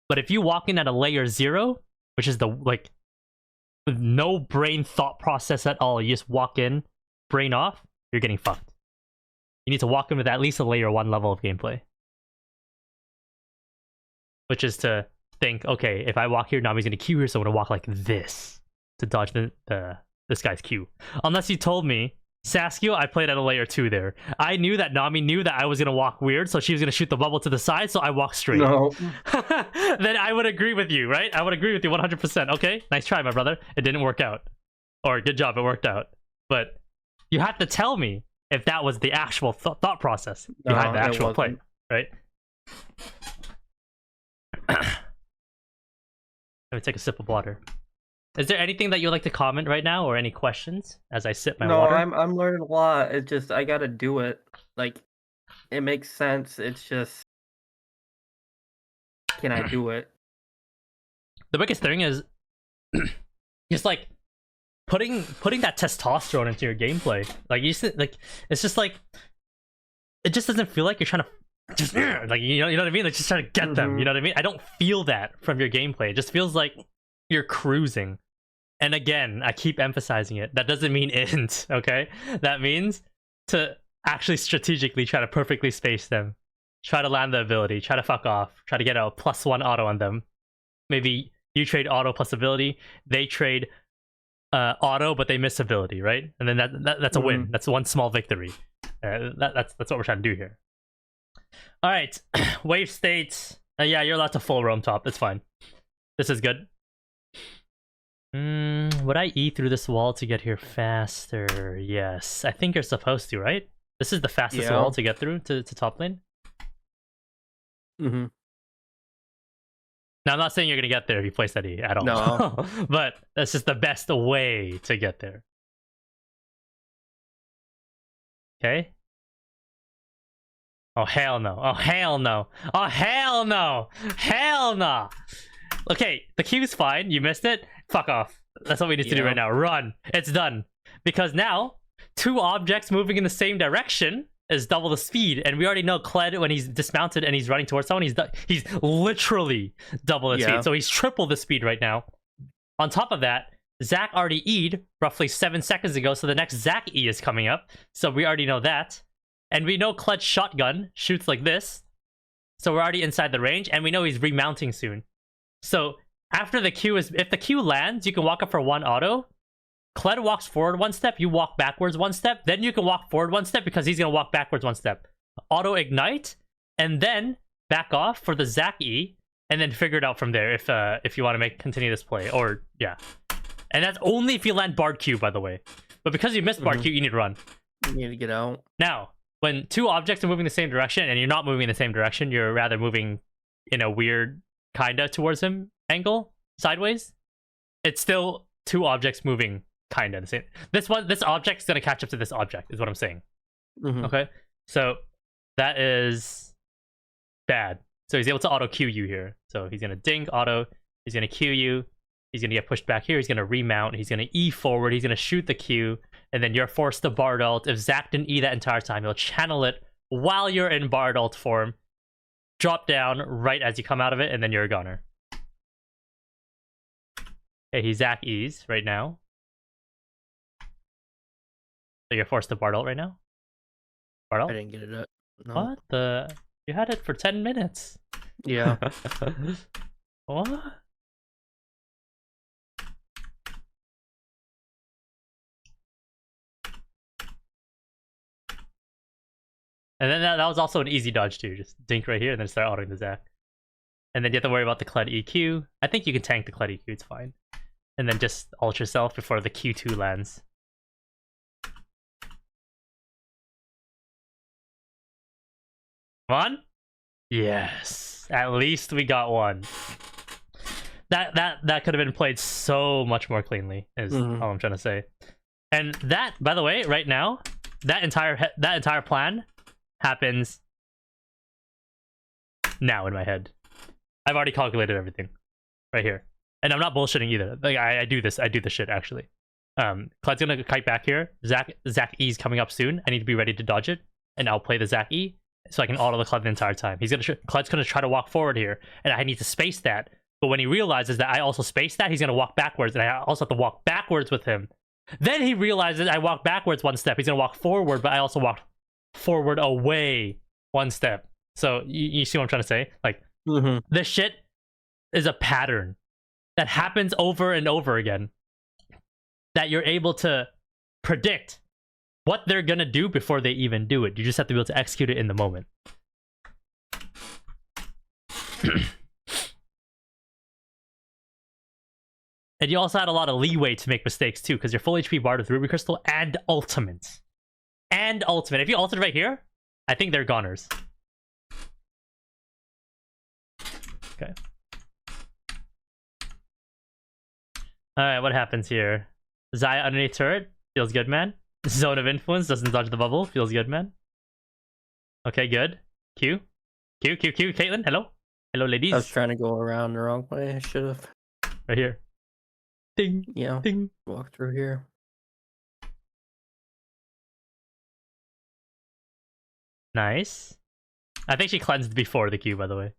But if you walk in at a layer 0, which is the, like, with no brain thought process at all, you just walk in, brain off, you're getting fucked. You need to walk in with at least a layer 1 level of gameplay. Which is to think, okay, if I walk here, Nami's gonna Q here, so I'm gonna walk like this to dodge this guy's Q. Unless you told me, Saskia, I played at a layer 2 there. I knew that Nami knew that I was gonna walk weird, so she was gonna shoot the bubble to the side, so I walked straight. No. Then I would agree with you, right? I would agree with you 100%. Okay, nice try, my brother. It didn't work out. Or good job, it worked out. But you had to tell me if that was the actual thought process behind the actual play, right? Let me take a sip of water. Is there anything that you'd like to comment right now, or any questions as I sip my water? No, I'm learning a lot. It's just I gotta do it. Like, it makes sense. It's just, can I do it? The biggest thing is just like putting that testosterone into your gameplay. Like like it's just like it just doesn't feel like you're trying to just like you know what I mean. Like just trying to get them. You know what I mean? I don't feel that from your gameplay. It just feels like you're cruising. And again, I keep emphasizing it. That doesn't mean int, okay? That means to actually strategically try to perfectly space them. Try to land the ability, try to fuck off, try to get a +1 auto on them. Maybe you trade auto plus ability, they trade auto, but they miss ability, right? And then that's a win. That's one small victory. That's what we're trying to do here. All right, wave states. Yeah, you're allowed to full roam top. It's fine. This is good. Would I E through this wall to get here faster? Yes, I think you're supposed to, right? This is the fastest wall to get through to top lane. Now, I'm not saying you're gonna get there if you place that E at all. No. But that's just the best way to get there. Okay. Oh, hell no. Oh, hell no. Oh, hell no. Hell no. Okay, the Q's fine. You missed it. Fuck off. That's what we need to do right now. Run. It's done. Because now, 2 objects moving in the same direction is double the speed. And we already know Kled, when he's dismounted and he's running towards someone, he's literally double the speed. So he's triple the speed right now. On top of that, Zac already E'd roughly 7 seconds ago, so the next Zac E is coming up. So we already know that. And we know Kled's shotgun shoots like this. So we're already inside the range, and we know he's remounting soon. So after the Q if the Q lands, you can walk up for 1 auto. Kled walks forward 1 step, you walk backwards 1 step, then you can walk forward 1 step because he's gonna walk backwards 1 step. Auto ignite, and then back off for the Zac E, and then figure it out from there if you want to continue this play. Or yeah. And that's only if you land Bard Q, by the way. But because you missed Bard Q, you need to run. You need to get out. Now, when 2 objects are moving the same direction, and you're not moving in the same direction, you're rather moving in a weird kinda towards him angle, sideways, it's still 2 objects moving kinda the same. This object is gonna catch up to this object, is what I'm saying. Okay? So that is bad. So he's able to auto Q you here. So he's gonna ding auto, he's gonna Q you, he's gonna get pushed back here, he's gonna remount, he's gonna E forward, he's gonna shoot the Q, and then you're forced to Bard ult. If Zac didn't E that entire time, he'll channel it while you're in Bard ult form, drop down right as you come out of it, and then you're a gunner. Okay, he Zac E's right now. So you're forced to Bard ult right now? Bard ult? I didn't get it up. No. What the? You had it for 10 minutes. Yeah. What? And then that was also an easy dodge too. Just dink right here and then start autoing the Zac. And then you have to worry about the Kled EQ. I think you can tank the Kled EQ, it's fine. And then just ult yourself before the Q2 lands. One? Yes. At least we got one. That could have been played so much more cleanly, is all I'm trying to say. And that, by the way, right now, that entire plan happens now in my head. I've already calculated everything right here. And I'm not bullshitting either. Like I do this shit actually. Cled's gonna kite back here. Zach E's coming up soon. I need to be ready to dodge it, and I'll play the Zach E so I can auto the Cled the entire time. Cled's gonna try to walk forward here, and I need to space that. But when he realizes that I also spaced that, he's gonna walk backwards, and I also have to walk backwards with him. Then he realizes I walk backwards one step. He's gonna walk forward, but I also walked forward away one step. So you see what I'm trying to say? Like this shit is a pattern that happens over and over again, that you're able to predict what they're gonna do before they even do it. You just have to be able to execute it in the moment. And you also had a lot of leeway to make mistakes too, because you're full HP Bard with Ruby Crystal and Ultimate. And Ultimate. If you ulted right here, I think they're goners. Okay. Alright, what happens here? Xayah underneath turret. Feels good, man. Zone of Influence. Doesn't dodge the bubble. Feels good, man. Okay, good. Q. Caitlyn, hello? Hello, ladies. I was trying to go around the wrong way. I should have. Right here. Ding. Yeah. Ding. Walk through here. Nice. I think she cleansed before the Q, by the way.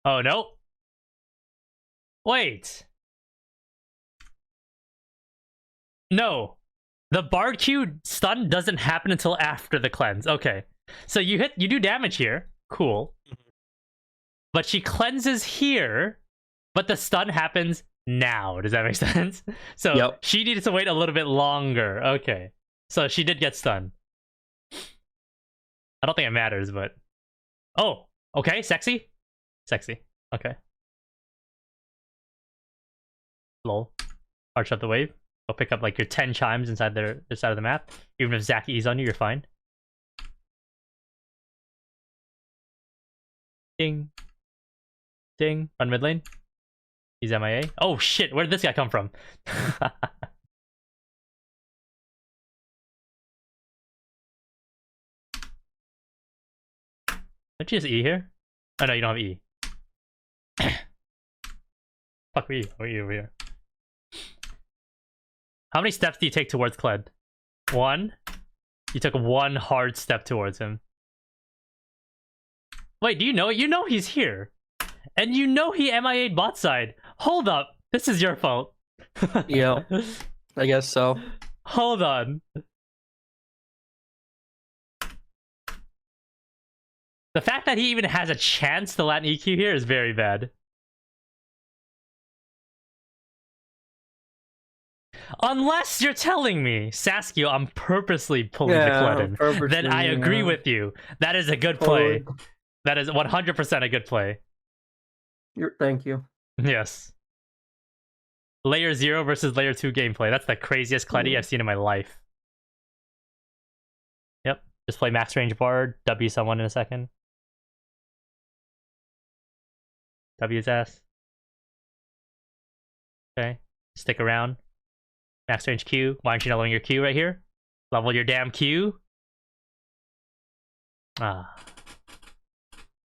Oh, no. Wait. No. The BARD Q stun doesn't happen until after the cleanse. Okay. So you do damage here. Cool. But she cleanses here, but the stun happens now. Does that make sense? So she needed to wait a little bit longer. Okay. So she did get stunned. I don't think it matters, but... Oh, okay. Sexy. Okay. Lol. Arch up the wave. I'll pick up like your 10 chimes inside their side of the map. Even if Zach E's on you, you're fine. Ding. Ding. Run mid lane. He's MIA. Oh shit, where did this guy come from? Don't you just E here? Oh no, you don't have E. Fuck me. What are you over here? How many steps do you take towards Cled? One? You took one hard step towards him. Wait, do you know it? You know he's here. And you know he MIA'd bot side. Hold up. This is your fault. Yeah. I guess so. Hold on. The fact that he even has a chance to land EQ here is very bad. Unless you're telling me, Saskia, I'm purposely pulling the Cled in. Then I agree with you. That is a good play. That is 100% a good play. Thank you. Yes. Layer 0 versus Layer 2 gameplay. That's the craziest Cleddy I've seen in my life. Yep. Just play max range Bard. W someone in a second. W's ass. Okay. Stick around. Max range Q. Why aren't you leveling your Q right here? Level your damn Q. Ah.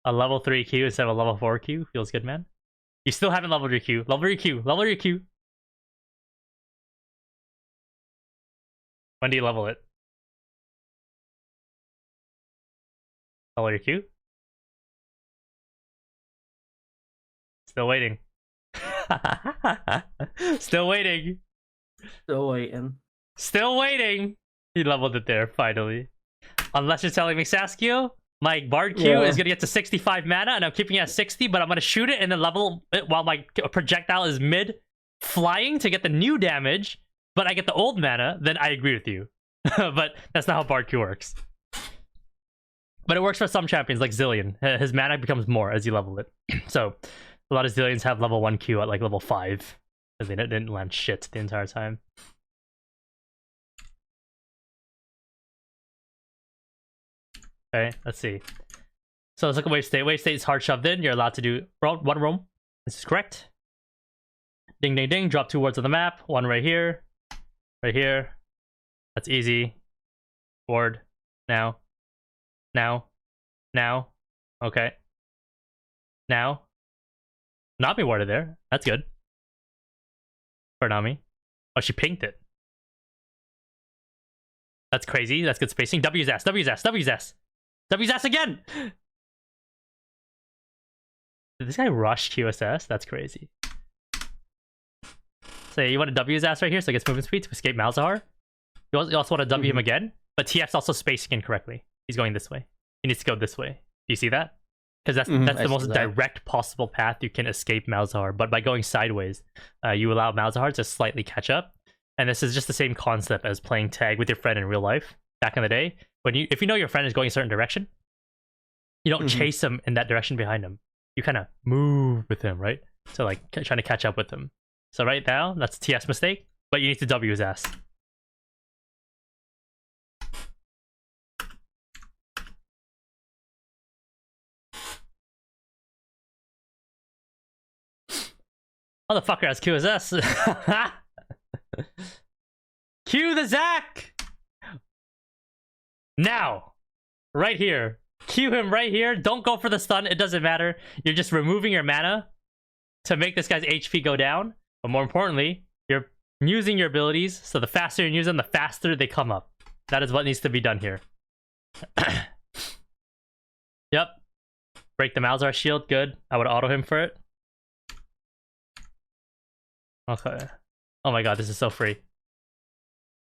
A level 3 Q instead of a level 4 Q. Feels good, man. You still haven't leveled your Q. Level your Q. Level your Q. When do you level it? Level your Q? Still waiting. Still waiting. Still waiting. Still waiting. He leveled it there, finally. Unless you're telling me, Saskia, my Bard Q is going to get to 65 mana, and I'm keeping it at 60, but I'm going to shoot it and then level it while my projectile is mid flying to get the new damage, but I get the old mana, then I agree with you. But that's not how Bard Q works. But it works for some champions like Zillion. His mana becomes more as you level it. So a lot of Zillions have level 1 Q at like level 5 because they didn't land shit the entire time. Okay, let's see. So let's look at wave state. Wave state is hard shoved in. You're allowed to do one roam. This is correct. Ding, ding, ding. Drop 2 wards on the map. One right here. Right here. That's easy. Ward. Now. Now. Now. Okay. Now. Nami warded there. That's good. For Nami. Oh, she pinged it. That's crazy. That's good spacing. W's ass. W's ass. W's ass. W's ass again! Did this guy rush QSS? That's crazy. So you want to W his ass right here so he gets movement speed to escape Malzahar. You also want to W him again, but TF's also spacing incorrectly. He's going this way. He needs to go this way. Do you see that? Because that's the most direct possible path you can escape Malzahar. But by going sideways, you allow Malzahar to slightly catch up. And this is just the same concept as playing tag with your friend in real life back in the day. If you know your friend is going a certain direction, you don't chase him in that direction behind him. You kind of move with him, right? So like trying to catch up with him. So right now, that's TS mistake, but you need to W his ass. Motherfucker has QSS. Cue the Zac! Now, right here. Cue him right here. Don't go for the stun. It doesn't matter. You're just removing your mana to make this guy's HP go down. But more importantly, you're using your abilities. So the faster you use them, the faster they come up. That is what needs to be done here. Yep. Break the Malzahar shield. Good. I would auto him for it. Okay. Oh my god, this is so free.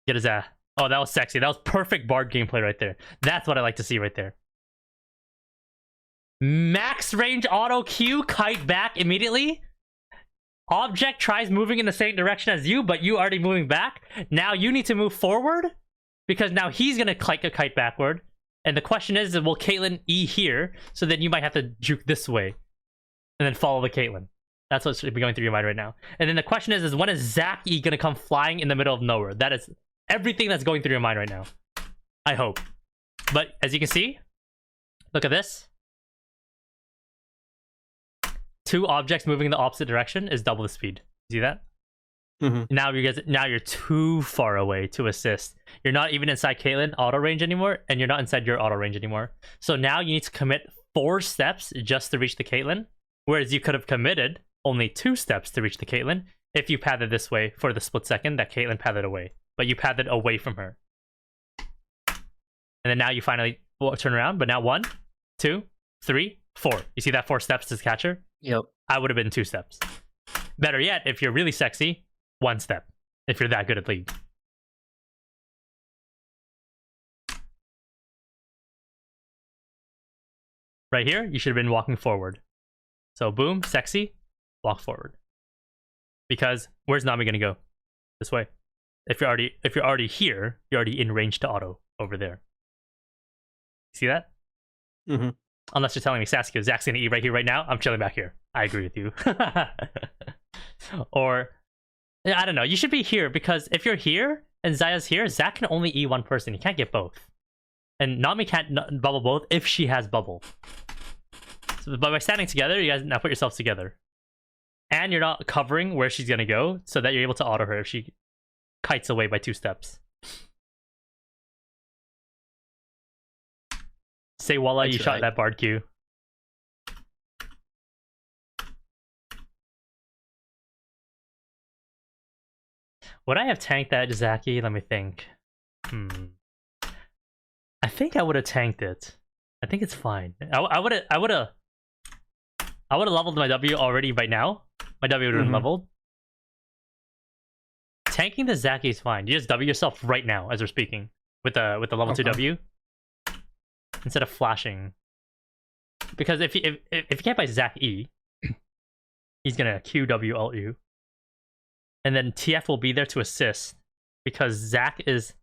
Get his ass. Oh, that was sexy. That was perfect Bard gameplay right there. That's what I like to see right there. Max range auto Q, kite back immediately. Object tries moving in the same direction as you, but you already moving back. Now you need to move forward because now he's going to kite backward. And the question is, will Caitlyn E here? So then you might have to juke this way and then follow the Caitlyn. That's what should be going through your mind right now. And then the question is when is Zac E going to come flying in the middle of nowhere? That is everything that's going through your mind right now. I hope. But as you can see, look at this. 2 objects moving in the opposite direction is double the speed. See that? Now you're too far away to assist. You're not even inside Caitlyn auto range anymore, and you're not inside your auto range anymore. So now you need to commit 4 steps just to reach the Caitlyn, whereas you could have committed only 2 steps to reach the Caitlyn if you padded this way for the split second that Caitlyn padded away. But you padded away from her. And then now you finally turn around, but now 1, 2, 3, 4. You see that 4 steps to catch her? Yep. I would have been 2 steps. Better yet, if you're really sexy, 1 step. If you're that good at League. Right here, you should have been walking forward. So boom, sexy, walk forward. Because where's Nami gonna go? This way. If you're already here, you're already in range to auto over there. See that? Unless you're telling me Sasuke, Zac's gonna E right here, right now. I'm chilling back here. I agree with you. Or I don't know. You should be here because if you're here and Zaya's here, Zac can only E 1 person. He can't get both. And Nami can't bubble both if she has bubble. So by standing together, you guys now put yourselves together. And you're not covering where she's gonna go so that you're able to auto her if she kites away by 2 steps. Say voila, you shot that Bard Q. Would I have tanked that Zaki? Let me think. I think I would have tanked it. I think it's fine. I would have leveled my W already by now. My W would have been leveled. Tanking the Zaki is fine. You just W yourself right now as we're speaking with the level 2 W instead of flashing. Because if you can't buy Zac E, he's gonna QW ult you. And then TF will be there to assist because Zac is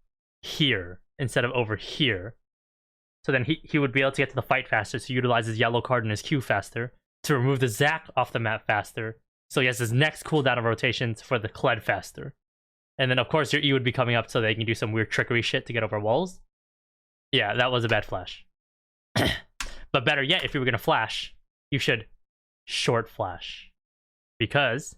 here instead of over here. So then he would be able to get to the fight faster, so he utilizes yellow card in his Q faster, to remove the Zac off the map faster, so he has his next cooldown of rotations for the Kled faster. And then of course your E would be coming up so they can do some weird trickery shit to get over walls. Yeah, that was a bad flash. But better yet, if you were gonna flash, you should short flash. Because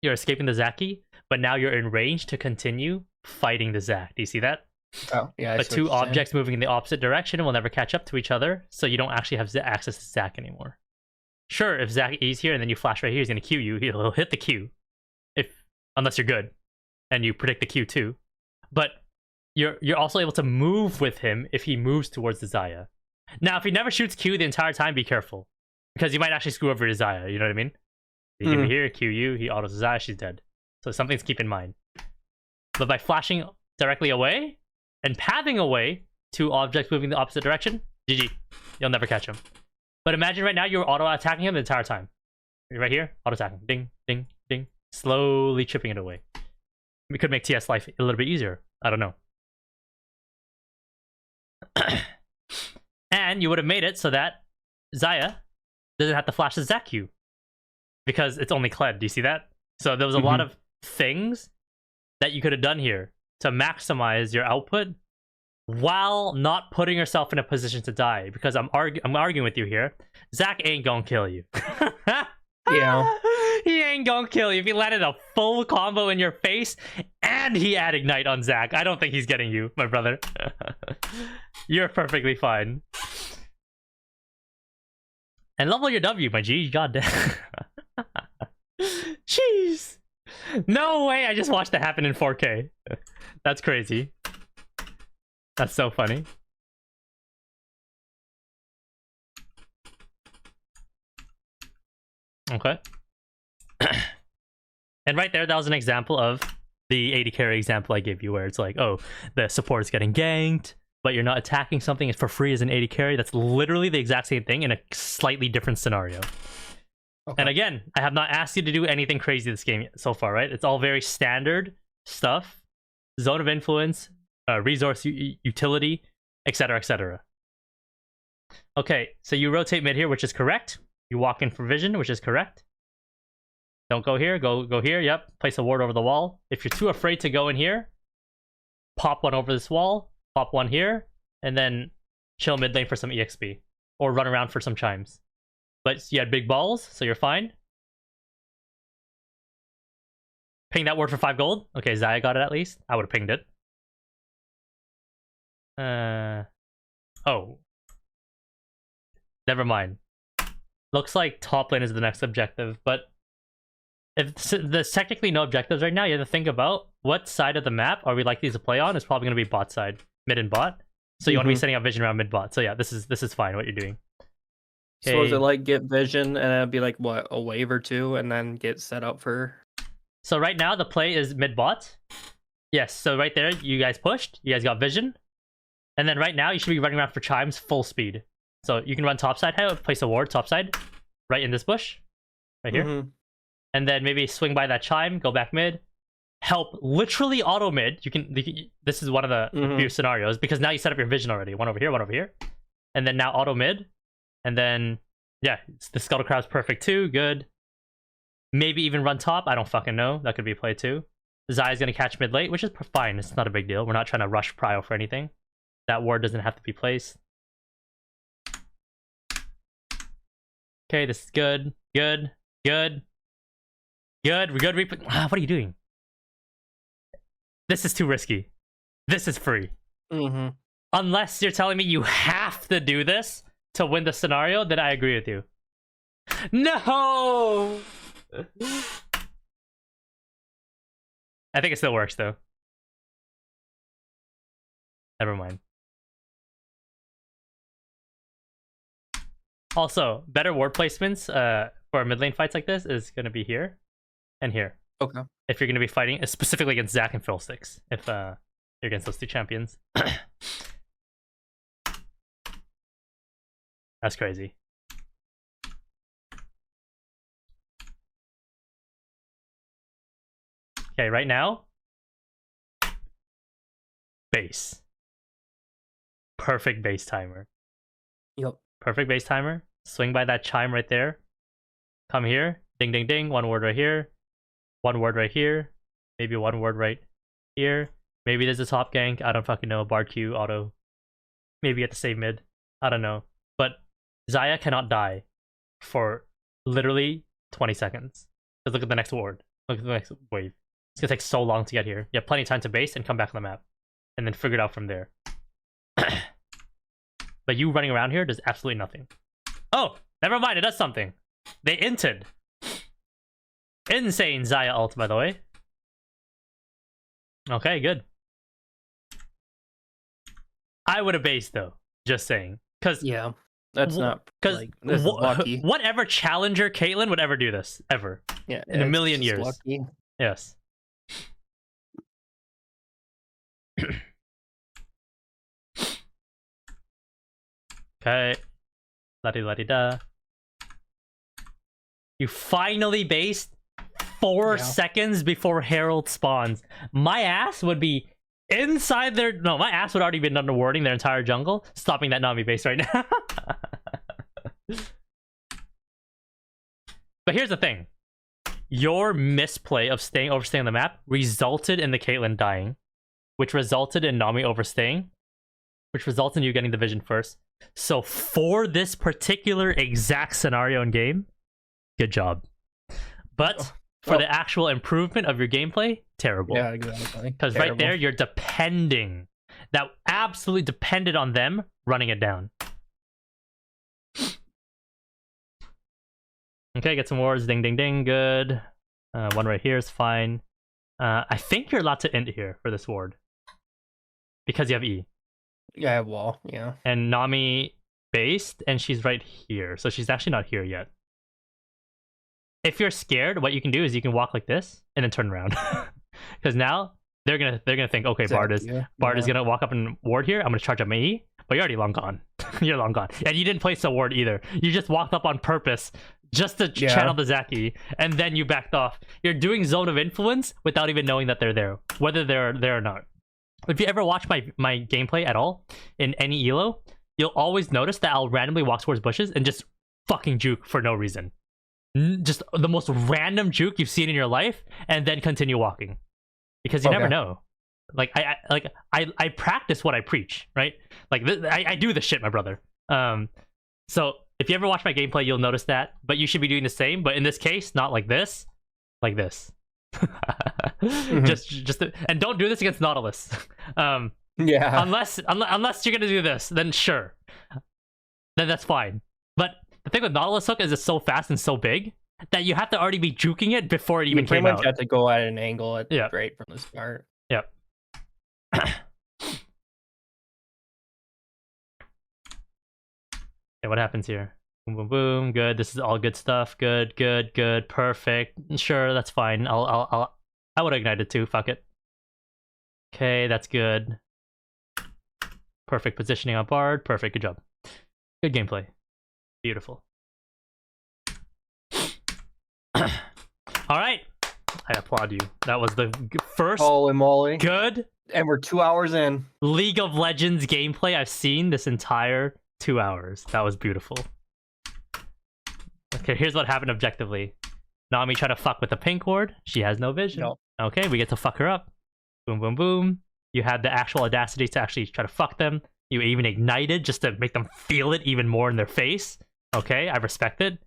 you're escaping the Zaki, but now you're in range to continue fighting the Zac. Do you see that? Oh, yeah. But two objects moving in the opposite direction will never catch up to each other, so you don't actually have access to Zac anymore. Sure, if Zac E's here and then you flash right here, he's gonna Q you. He'll hit the Q, unless you're good, and you predict the Q too. But you're also able to move with him if he moves towards the Xayah. Now, if he never shoots Q the entire time, be careful, because you might actually screw over your Xayah. You know what I mean? He can be here, Q you, he autos Xayah, she's dead. So something to keep in mind. But by flashing directly away and pathing away two objects moving the opposite direction, GG. You'll never catch him. But imagine right now you're auto-attacking him the entire time. You're right here, auto-attacking. Ding, ding, ding. Slowly chipping it away. We could make TS life a little bit easier. I don't know. And you would have made it so that Xayah doesn't have to flash the Zac Q, because it's only Kled. Do you see that? So there was a lot of things that you could have done here to maximize your output while not putting yourself in a position to die. Because I'm arguing with you here. Zac ain't gonna kill you. Yeah. He ain't gonna kill you. If he landed a full combo in your face and he had Ignite on Zac, I don't think he's getting you, my brother. You're perfectly fine. And level your W, my G. God damn. Jeez. No way, I just watched it happen in 4K. That's crazy. That's so funny. Okay. And right there, that was an example of the AD carry example I gave you, where it's like, oh, the support is getting ganked, but you're not attacking something for free as an AD carry. That's literally the exact same thing in a slightly different scenario. Okay. And again, I have not asked you to do anything crazy this game so far, right? It's all very standard stuff. Zone of influence, resource utility, etc., etc. Okay, so you rotate mid here, which is correct. You walk in for vision, which is correct. Don't go here, go here, yep. Place a ward over the wall. If you're too afraid to go in here, pop one over this wall, pop one here, and then chill mid lane for some EXP. Or run around for some chimes. But you had big balls, so you're fine. Ping that ward for 5 gold. Okay, Xayah got it at least. I would have pinged it. Oh. Never mind. Looks like top lane is the next objective, but if there's technically no objectives right now, you have to think about what side of the map are we likely to play on. It's probably going to be bot side, mid and bot. So you want to be setting up vision around mid bot. So yeah, this is fine what you're doing. Okay. So is it like get vision and it'd be like what, a wave or two, and then get set up for? So right now the play is mid bot. Yes. So right there, you guys pushed. You guys got vision, and then right now you should be running around for chimes full speed. So you can run topside, place a ward topside, right in this bush, right here. And then maybe swing by that chime, go back mid, help literally auto mid. This is one of the few scenarios, because now you set up your vision already. One over here. And then now auto mid. And then, yeah, the Scuttle Crab's perfect too, good. Maybe even run top, I don't fucking know. That could be a play too. Xayah's gonna catch mid late, which is fine. It's not a big deal. We're not trying to rush prio for anything. That ward doesn't have to be placed. Okay, this is good. Good. We're good. What are you doing? This is too risky. This is free. Unless you're telling me you have to do this to win the scenario, then I agree with you. No! I think it still works, though. Never mind. Also, better ward placements for mid lane fights like this is going to be here and here. Okay. If you're going to be fighting, specifically against Zac and Fiddlesticks, if you're against those two champions. That's crazy. Okay, right now, base. Perfect base timer. Yep. Perfect base timer. Swing by that chime right there. Come here. Ding, ding, ding. One word right here. One word right here. Maybe one word right here. Maybe there's a top gank. I don't fucking know. Bard Q, auto. Maybe at the save mid. I don't know. But Xayah cannot die for literally 20 seconds. Just look at the next ward. Look at the next wave. It's gonna take so long to get here. You have plenty of time to base and come back on the map. And then figure it out from there. But you running around here does absolutely nothing. Oh, never mind, it does something. They inted. Insane Xayah ult, by the way. Okay, good. I would have based though, just saying. Cause yeah, that's not because this is lucky. Whatever challenger Caitlyn would ever do this ever. Yeah, in a million just years. Lucky. Yes. Okay. La-di-la-di-da. You finally based 4 seconds before Herald spawns. My ass would be inside their... No, my ass would already been under warding their entire jungle, stopping that Nami base right now. But here's the thing. Your misplay of overstaying on the map resulted in the Caitlyn dying, which resulted in Nami overstaying, which resulted in you getting the vision first. So for this particular exact scenario in game, good job. But for the actual improvement of your gameplay, terrible. Yeah, exactly. Because right there, you're depending. That absolutely depended on them running it down. Okay, get some wards. Ding, ding, ding. Good. One right here is fine. I think you're allowed to int here for this ward. Because you have E. Yeah, I have wall. Yeah. And Nami based, and she's right here. So she's actually not here yet. If you're scared, what you can do is you can walk like this and then turn around. Because now they're gonna think, okay, Exactly. Bard is gonna walk up and ward here. I'm gonna charge up my E, but you're already long gone. You're long gone, and you didn't place a ward either. You just walked up on purpose just to channel the Zaki, and then you backed off. You're doing zone of influence without even knowing that they're there, whether they're there or not. If you ever watch my gameplay at all in any elo, you'll always notice that I'll randomly walk towards bushes and just fucking juke for no reason. Just the most random juke you've seen in your life, and then continue walking, because you never know. Like I practice what I preach, right? Like I do this shit, my brother. So if you ever watch my gameplay, you'll notice that. But you should be doing the same. But in this case, not like this, like this. And don't do this against Nautilus. Unless you're gonna do this, then sure, then that's fine. But the thing with Nautilus hook is it's so fast and so big that you have to already be juking it before it even came out. You have to go at an angle at great from the start. Yep. Okay, what happens here? Boom, boom, boom. Good. This is all good stuff. Good, good, good. Perfect. Sure, that's fine. I would ignite it too. Fuck it. Okay, that's good. Perfect positioning on Bard. Perfect. Good job. Good gameplay. Beautiful. All right. I applaud you. That was the first holy moly good, and we're 2 hours in, League of Legends gameplay I've seen this entire 2 hours. That was beautiful. Okay, here's what happened objectively. Nami tried to fuck with the pink ward. She has no vision. Nope. Okay, we get to fuck her up. Boom, boom, boom. You had the actual audacity to actually try to fuck them. You even ignited just to make them feel it even more in their face. Okay, I respect it.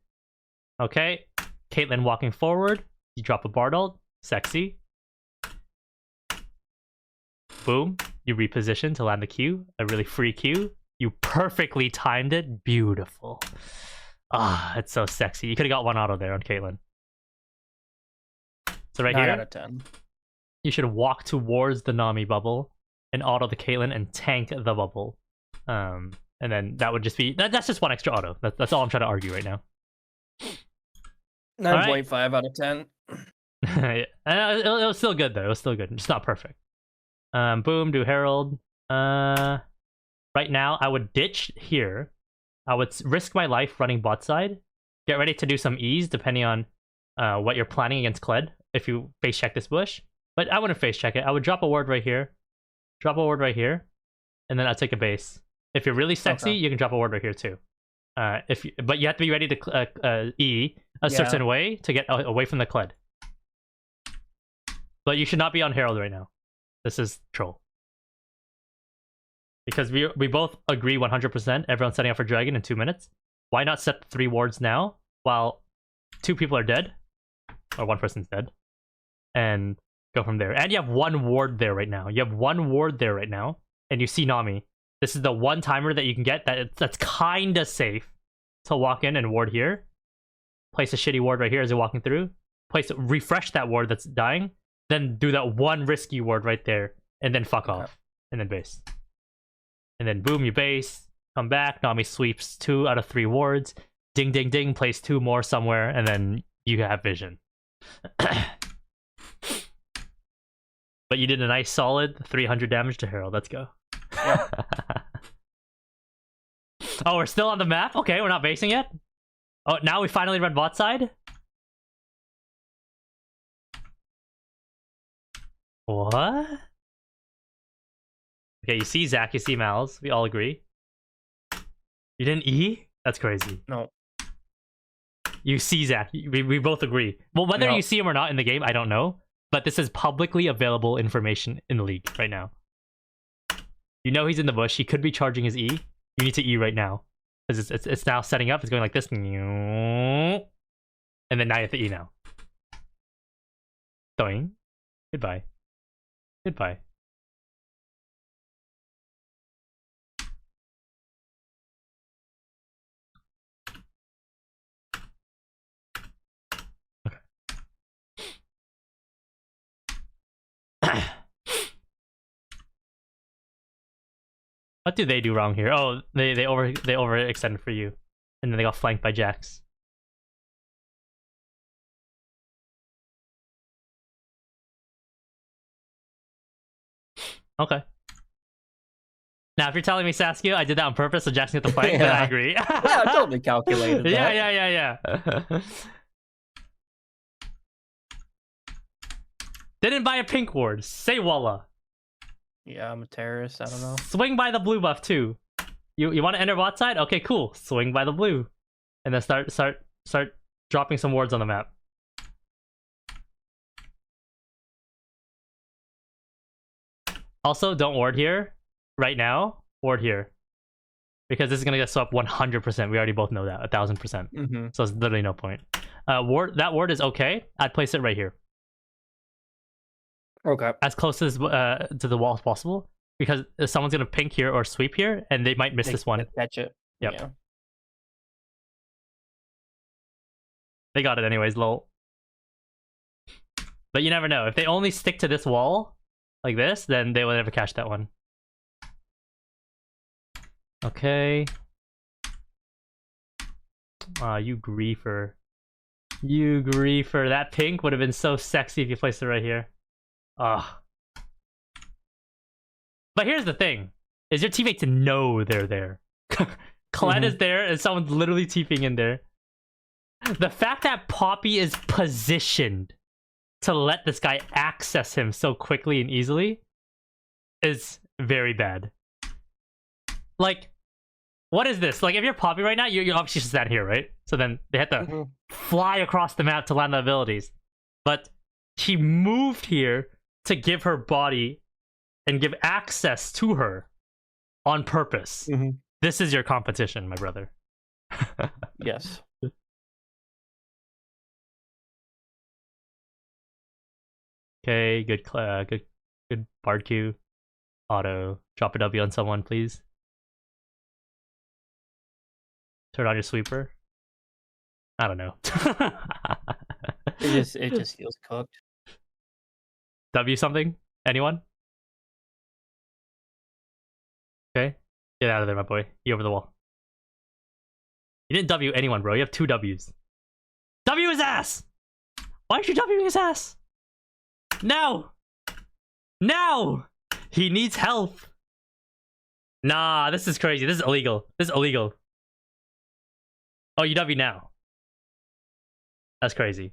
Okay, Caitlyn walking forward. You drop a Bard ult. Sexy. Boom. You reposition to land the Q. A really free Q. You perfectly timed it. Beautiful. Ah, it's so sexy. You could have got one auto there on Caitlyn. So right 9 here, out of 10. You should walk towards the Nami bubble and auto the Caitlyn and tank the bubble. And then that would just be... That's just one extra auto. That's all I'm trying to argue right now. 9.5 out of 10. It was still good, though. It was still good. It's not perfect. Boom, do Herald. Right now, I would ditch here. I would risk my life running bot side. Get ready to do some E's, depending on what you're planning against Kled, if you face check this bush. But I wouldn't face check it. I would drop a ward right here. Drop a ward right here. And then I'd take a base. If you're really sexy, Okay. you can drop a ward right here too. But you have to be ready to E a certain way to get away from the Kled. But you should not be on Herald right now. This is troll. Because we both agree 100%. Everyone's setting up for Dragon in 2 minutes. Why not set the 3 wards now while 2 people are dead, or 1 person's dead, and go from there. And you have 1 ward there right now. You have 1 ward there right now, and you see Nami. This is the 1 timer that you can get that's kinda safe to walk in and ward here. Place a shitty ward right here as you're walking through. Refresh that ward that's dying. Then do that 1 risky ward right there, and then fuck off, and then base. And then boom, you base, come back, Nami sweeps 2 out of 3 wards, ding ding ding, place 2 more somewhere, and then you have vision. But you did a nice solid 300 damage to Herald. Let's go. Yep. Oh, we're still on the map? Okay, we're not basing yet? Oh, now we finally run bot side? What? Okay, you see Zach, you see Mal's. We all agree. You didn't E? That's crazy. No. You see Zach. We both agree. Well, whether you see him or not in the game, I don't know. But this is publicly available information in the league right now. You know he's in the bush. He could be charging his E. You need to E right now. Because it's now setting up. It's going like this. And then now you have to E now. Doing. Goodbye. Goodbye. What do they do wrong here? Oh, they overextended for you, and then they got flanked by Jax. Okay. Now, if you're telling me Saskia, I did that on purpose so Jax can get the flank, then I agree. Yeah, I totally calculated that. Yeah. Didn't buy a pink ward. Say Walla. Yeah, I'm a terrorist. I don't know. Swing by the blue buff too. You want to enter bot side? Okay, cool. Swing by the blue, and then start dropping some wards on the map. Also, don't ward here right now. Ward here, because this is gonna get swept 100%. We already both know that 1000%. So it's literally no point. That ward is okay. I'd place it right here. Okay. As close as to the wall as possible, because someone's gonna pink here or sweep here, and they might miss this one. Catch it. Yep. Yeah. They got it anyways, lol. But you never know. If they only stick to this wall like this, then they will never catch that one. Okay. You griefer. You griefer. That pink would have been so sexy if you placed it right here. But here's the thing: is your teammate to know they're there? Kled is there, and someone's literally TPing in there. The fact that Poppy is positioned to let this guy access him so quickly and easily is very bad. Like, what is this? Like, if you're Poppy right now, you're obviously just stand here, right? So then they have to fly across the map to land the abilities. But he moved here to give her body and give access to her on purpose. This is your competition, my brother. Yes. Okay, good BARD Q. Auto. Drop a W on someone, please. Turn on your sweeper. I don't know. It just feels cooked. W something? Anyone? Okay. Get out of there, my boy. You over the wall. You didn't W anyone, bro. You have 2 Ws. W his ass! Why aren't you Wing his ass? Now! Now! He needs health. Nah, this is crazy. This is illegal. This is illegal. Oh, you W now. That's crazy.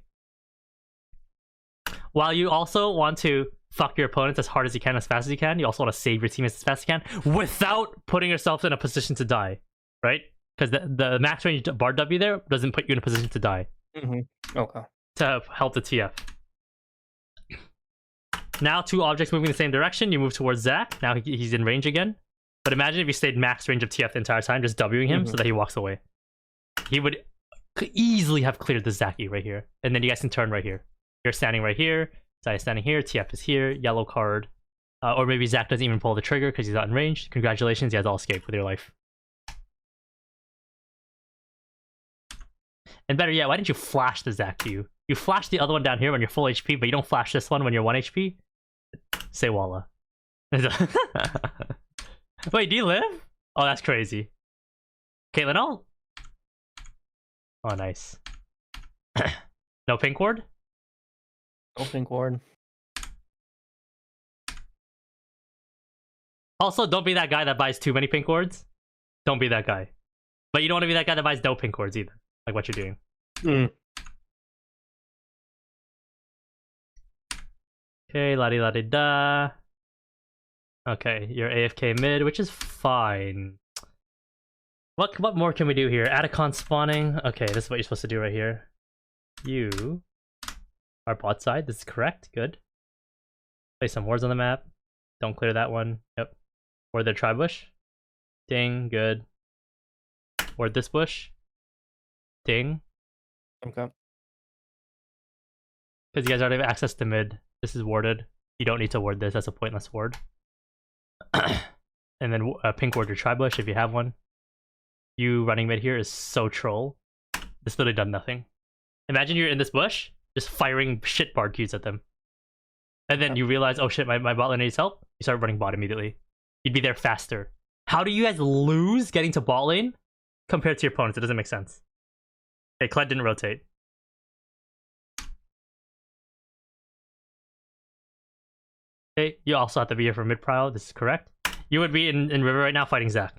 While you also want to fuck your opponents as hard as you can, as fast as you can. You also want to save your teammates as fast as you can without putting yourself in a position to die, right? Because the max range BARD W there doesn't put you in a position to die. Okay. To help the TF. Now 2 objects moving the same direction. You move towards Zach. Now he's in range again. But imagine if you stayed max range of TF the entire time, just Wing him so that he walks away. He would easily have cleared the Zaki right here. And then you guys can turn right here. You're standing right here. Zai is standing here. TF is here. Yellow card. Or maybe Zach doesn't even pull the trigger because he's not in range. Congratulations, you guys all escaped with your life. And better yet, why didn't you flash the Zach to you? You flash the other one down here when you're full HP, but you don't flash this one when you're 1 HP? Say Walla. Wait, do you live? Oh, that's crazy. Caitlyn ult? Oh, nice. No pink ward? No pink ward. Also, don't be that guy that buys too many pink wards. Don't be that guy. But you don't want to be that guy that buys no pink wards either. Like what you're doing. Okay, la-di-la-di-da. Okay, you're AFK mid, which is fine. What more can we do here? Adc spawning. Okay, this is what you're supposed to do right here. You are bot side. This is correct. Good. Place some wards on the map. Don't clear that one. Yep. Ward their tri-bush. Ding. Good. Ward this bush. Ding. Okay. Because you guys already have access to mid. This is warded. You don't need to ward this. That's a pointless ward. And then pink ward your tri-bush if you have one. You running mid here is so troll. This literally done nothing. Imagine you're in this bush, just firing shit BARD Qs at them. And then you realize, oh shit, my bot lane needs help. You start running bot immediately. You'd be there faster. How do you guys lose getting to bot lane compared to your opponents? It doesn't make sense. Okay, Kled didn't rotate. Okay, you also have to be here for mid prio. This is correct. You would be in river right now fighting Zach.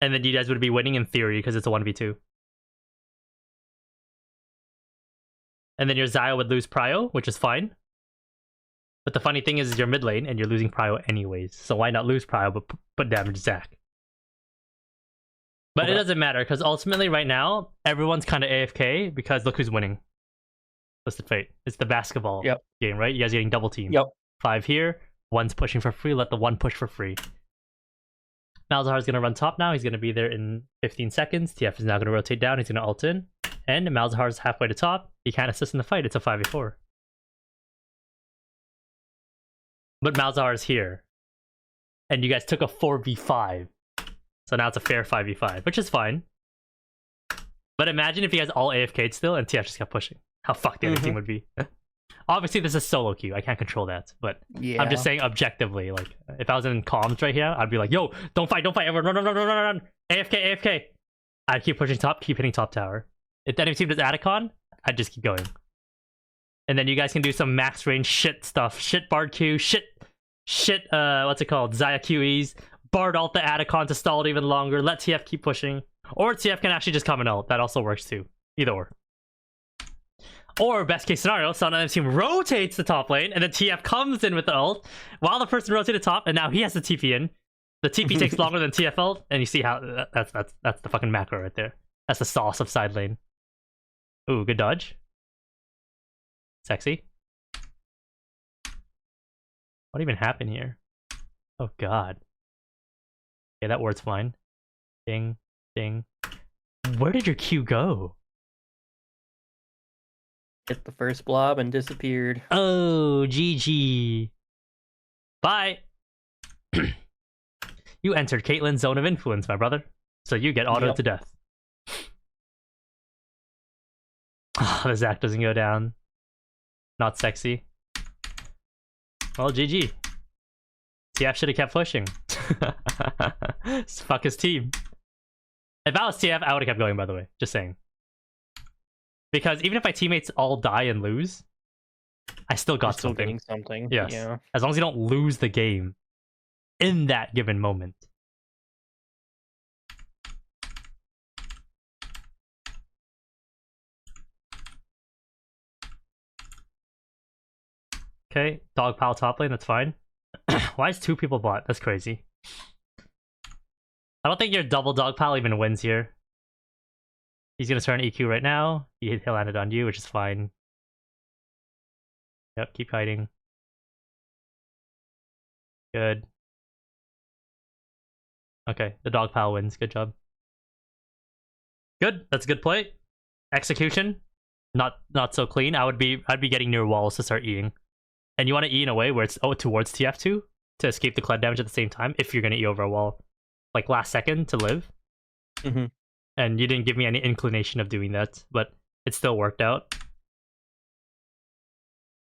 And then you guys would be winning in theory because it's a 1v2. And then your Zaya would lose prio, which is fine. But the funny thing is you're mid lane and you're losing prio anyways. So why not lose prio but damage Zach? But it doesn't matter because ultimately right now, everyone's kind of AFK because look who's winning. Twisted Fate. It's the basketball game, right? You guys are getting double team. 5 here. 1's pushing for free. Let the 1 push for free. Malzahar's going to run top now. He's going to be there in 15 seconds. TF is now going to rotate down. He's going to ult in. And Malzahar's halfway to top. He can't assist in the fight. It's a 5v4. But Malzahar is here. And you guys took a 4v5. So now it's a fair 5v5, which is fine. But imagine if you guys all AFK'd still and TF just kept pushing. How fucked the other team would be. Obviously, this is solo queue. I can't control that. But I'm just saying objectively. Like, if I was in comms right here, I'd be like, yo, don't fight, everyone, run. AFK. I'd keep pushing top, keep hitting top tower. If the enemy team does Adc, I'd just keep going. And then you guys can do some max range shit stuff. Shit BARD Q, shit, what's it called? Zaya QEs. BARD ult the Adc to stall it even longer. Let TF keep pushing. Or TF can actually just come and ult. That also works too. Either or. Or best case scenario, some other team rotates the top lane, and then TF comes in with the ult while the person rotated top, and now he has the TP in. The TP takes longer than TF ult, and you see how that's the fucking macro right there. That's the sauce of side lane. Ooh, good dodge. Sexy. What even happened here? Oh god. Okay, that word's fine. Ding, ding. Where did your Q go? Hit the first blob and disappeared. Oh, GG. Bye. You entered Caitlyn's zone of influence, my brother. So you get autoed to death. The Zac doesn't go down. Not sexy. Well, GG. TF should have kept pushing. Fuck his team. If I was TF, I would have kept going, by the way. Just saying. Because even if my teammates all die and lose, I still got still something. Getting something. Yes. Yeah. As long as you don't lose the game in that given moment. Okay, dog pile top lane, that's fine. Why is 2 people bot? That's crazy. I don't think your double dog pile even wins here. He's gonna turn EQ right now. He landed on you, which is fine. Yep, keep hiding. Good. Okay, the dog pile wins. Good job. Good. That's a good play. Execution, not so clean. I'd be getting near walls to start Eing. And you want to E in a way where it's towards TF2 to escape the Kled damage at the same time if you're gonna E over a wall. Like last second to live. Mm-hmm. And you didn't give me any inclination of doing that, but it still worked out.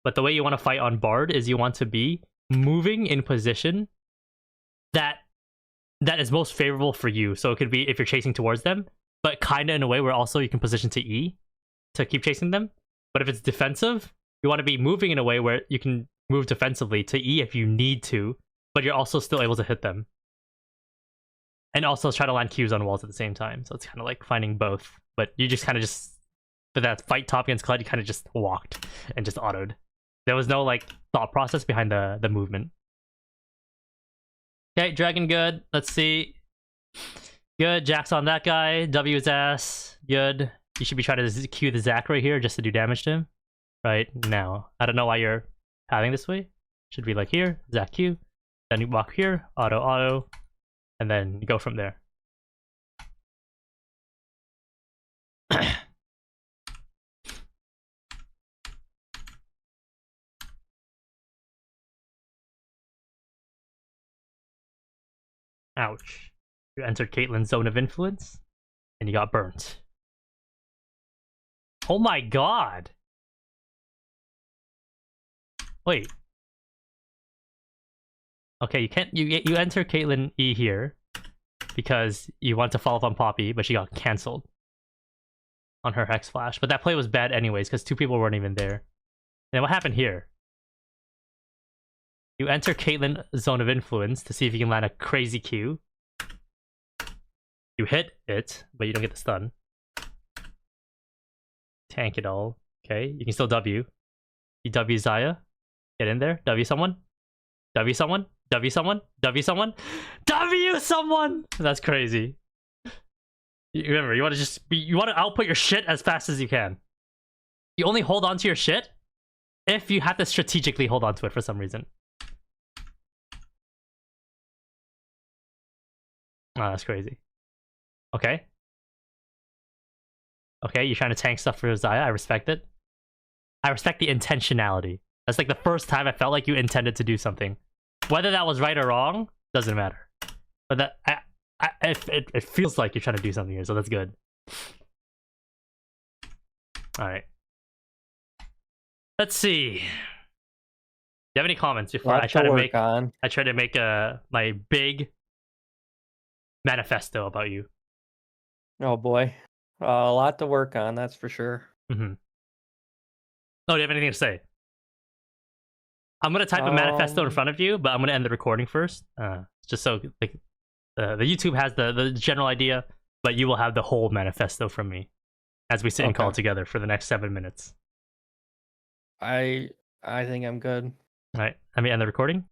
But the way you want to fight on BARD is you want to be moving in position that is most favorable for you. So it could be if you're chasing towards them, but kind of in a way where also you can position to E to keep chasing them. But if it's defensive, you want to be moving in a way where you can move defensively to E if you need to, but you're also still able to hit them. And also try to land Qs on walls at the same time. So it's kind of like finding both. But you just kind of for that fight top against Kled, you kind of just walked and just autoed. There was no like thought process behind the movement. Okay, Dragon good. Let's see. Good, Jack's on that guy. W his ass. Good. You should be trying to Q the Zac right here just to do damage to him. Right now. I don't know why you're having this way. Should be like here, Zac Q. Then you walk here, auto. And then go from there. Ouch. You entered Caitlyn's zone of influence, and you got burnt. Oh my god! Wait. Okay, you can't. You enter Caitlyn E here because you want to follow up on Poppy, but she got cancelled on her Hex Flash. But that play was bad anyways because 2 people weren't even there. And then what happened here? You enter Caitlyn's zone of influence to see if you can land a crazy Q. You hit it, but you don't get the stun. Tank it all. Okay, you can still W. You W Zaya. Get in there. W someone. W someone. W someone. W someone. W someone! That's crazy. Remember, you want to output your shit as fast as you can. You only hold on to your shit if you have to strategically hold on to it for some reason. Oh, that's crazy. Okay. Okay, you're trying to tank stuff for Zaya. I respect it. I respect the intentionality. That's like the first time I felt like you intended to do something. Whether that was right or wrong, doesn't matter. But that it feels like you're trying to do something here, so that's good. Alright. Let's see. Do you have any comments before I try to make my big manifesto about you? Oh boy. A lot to work on, that's for sure. Mm-hmm. Oh, do you have anything to say? I'm gonna type a manifesto in front of you, but I'm gonna end the recording first, just so like the YouTube has the general idea, but you will have the whole manifesto from me as we sit and call together for the next 7 minutes. I think I'm good. All right, let me end the recording.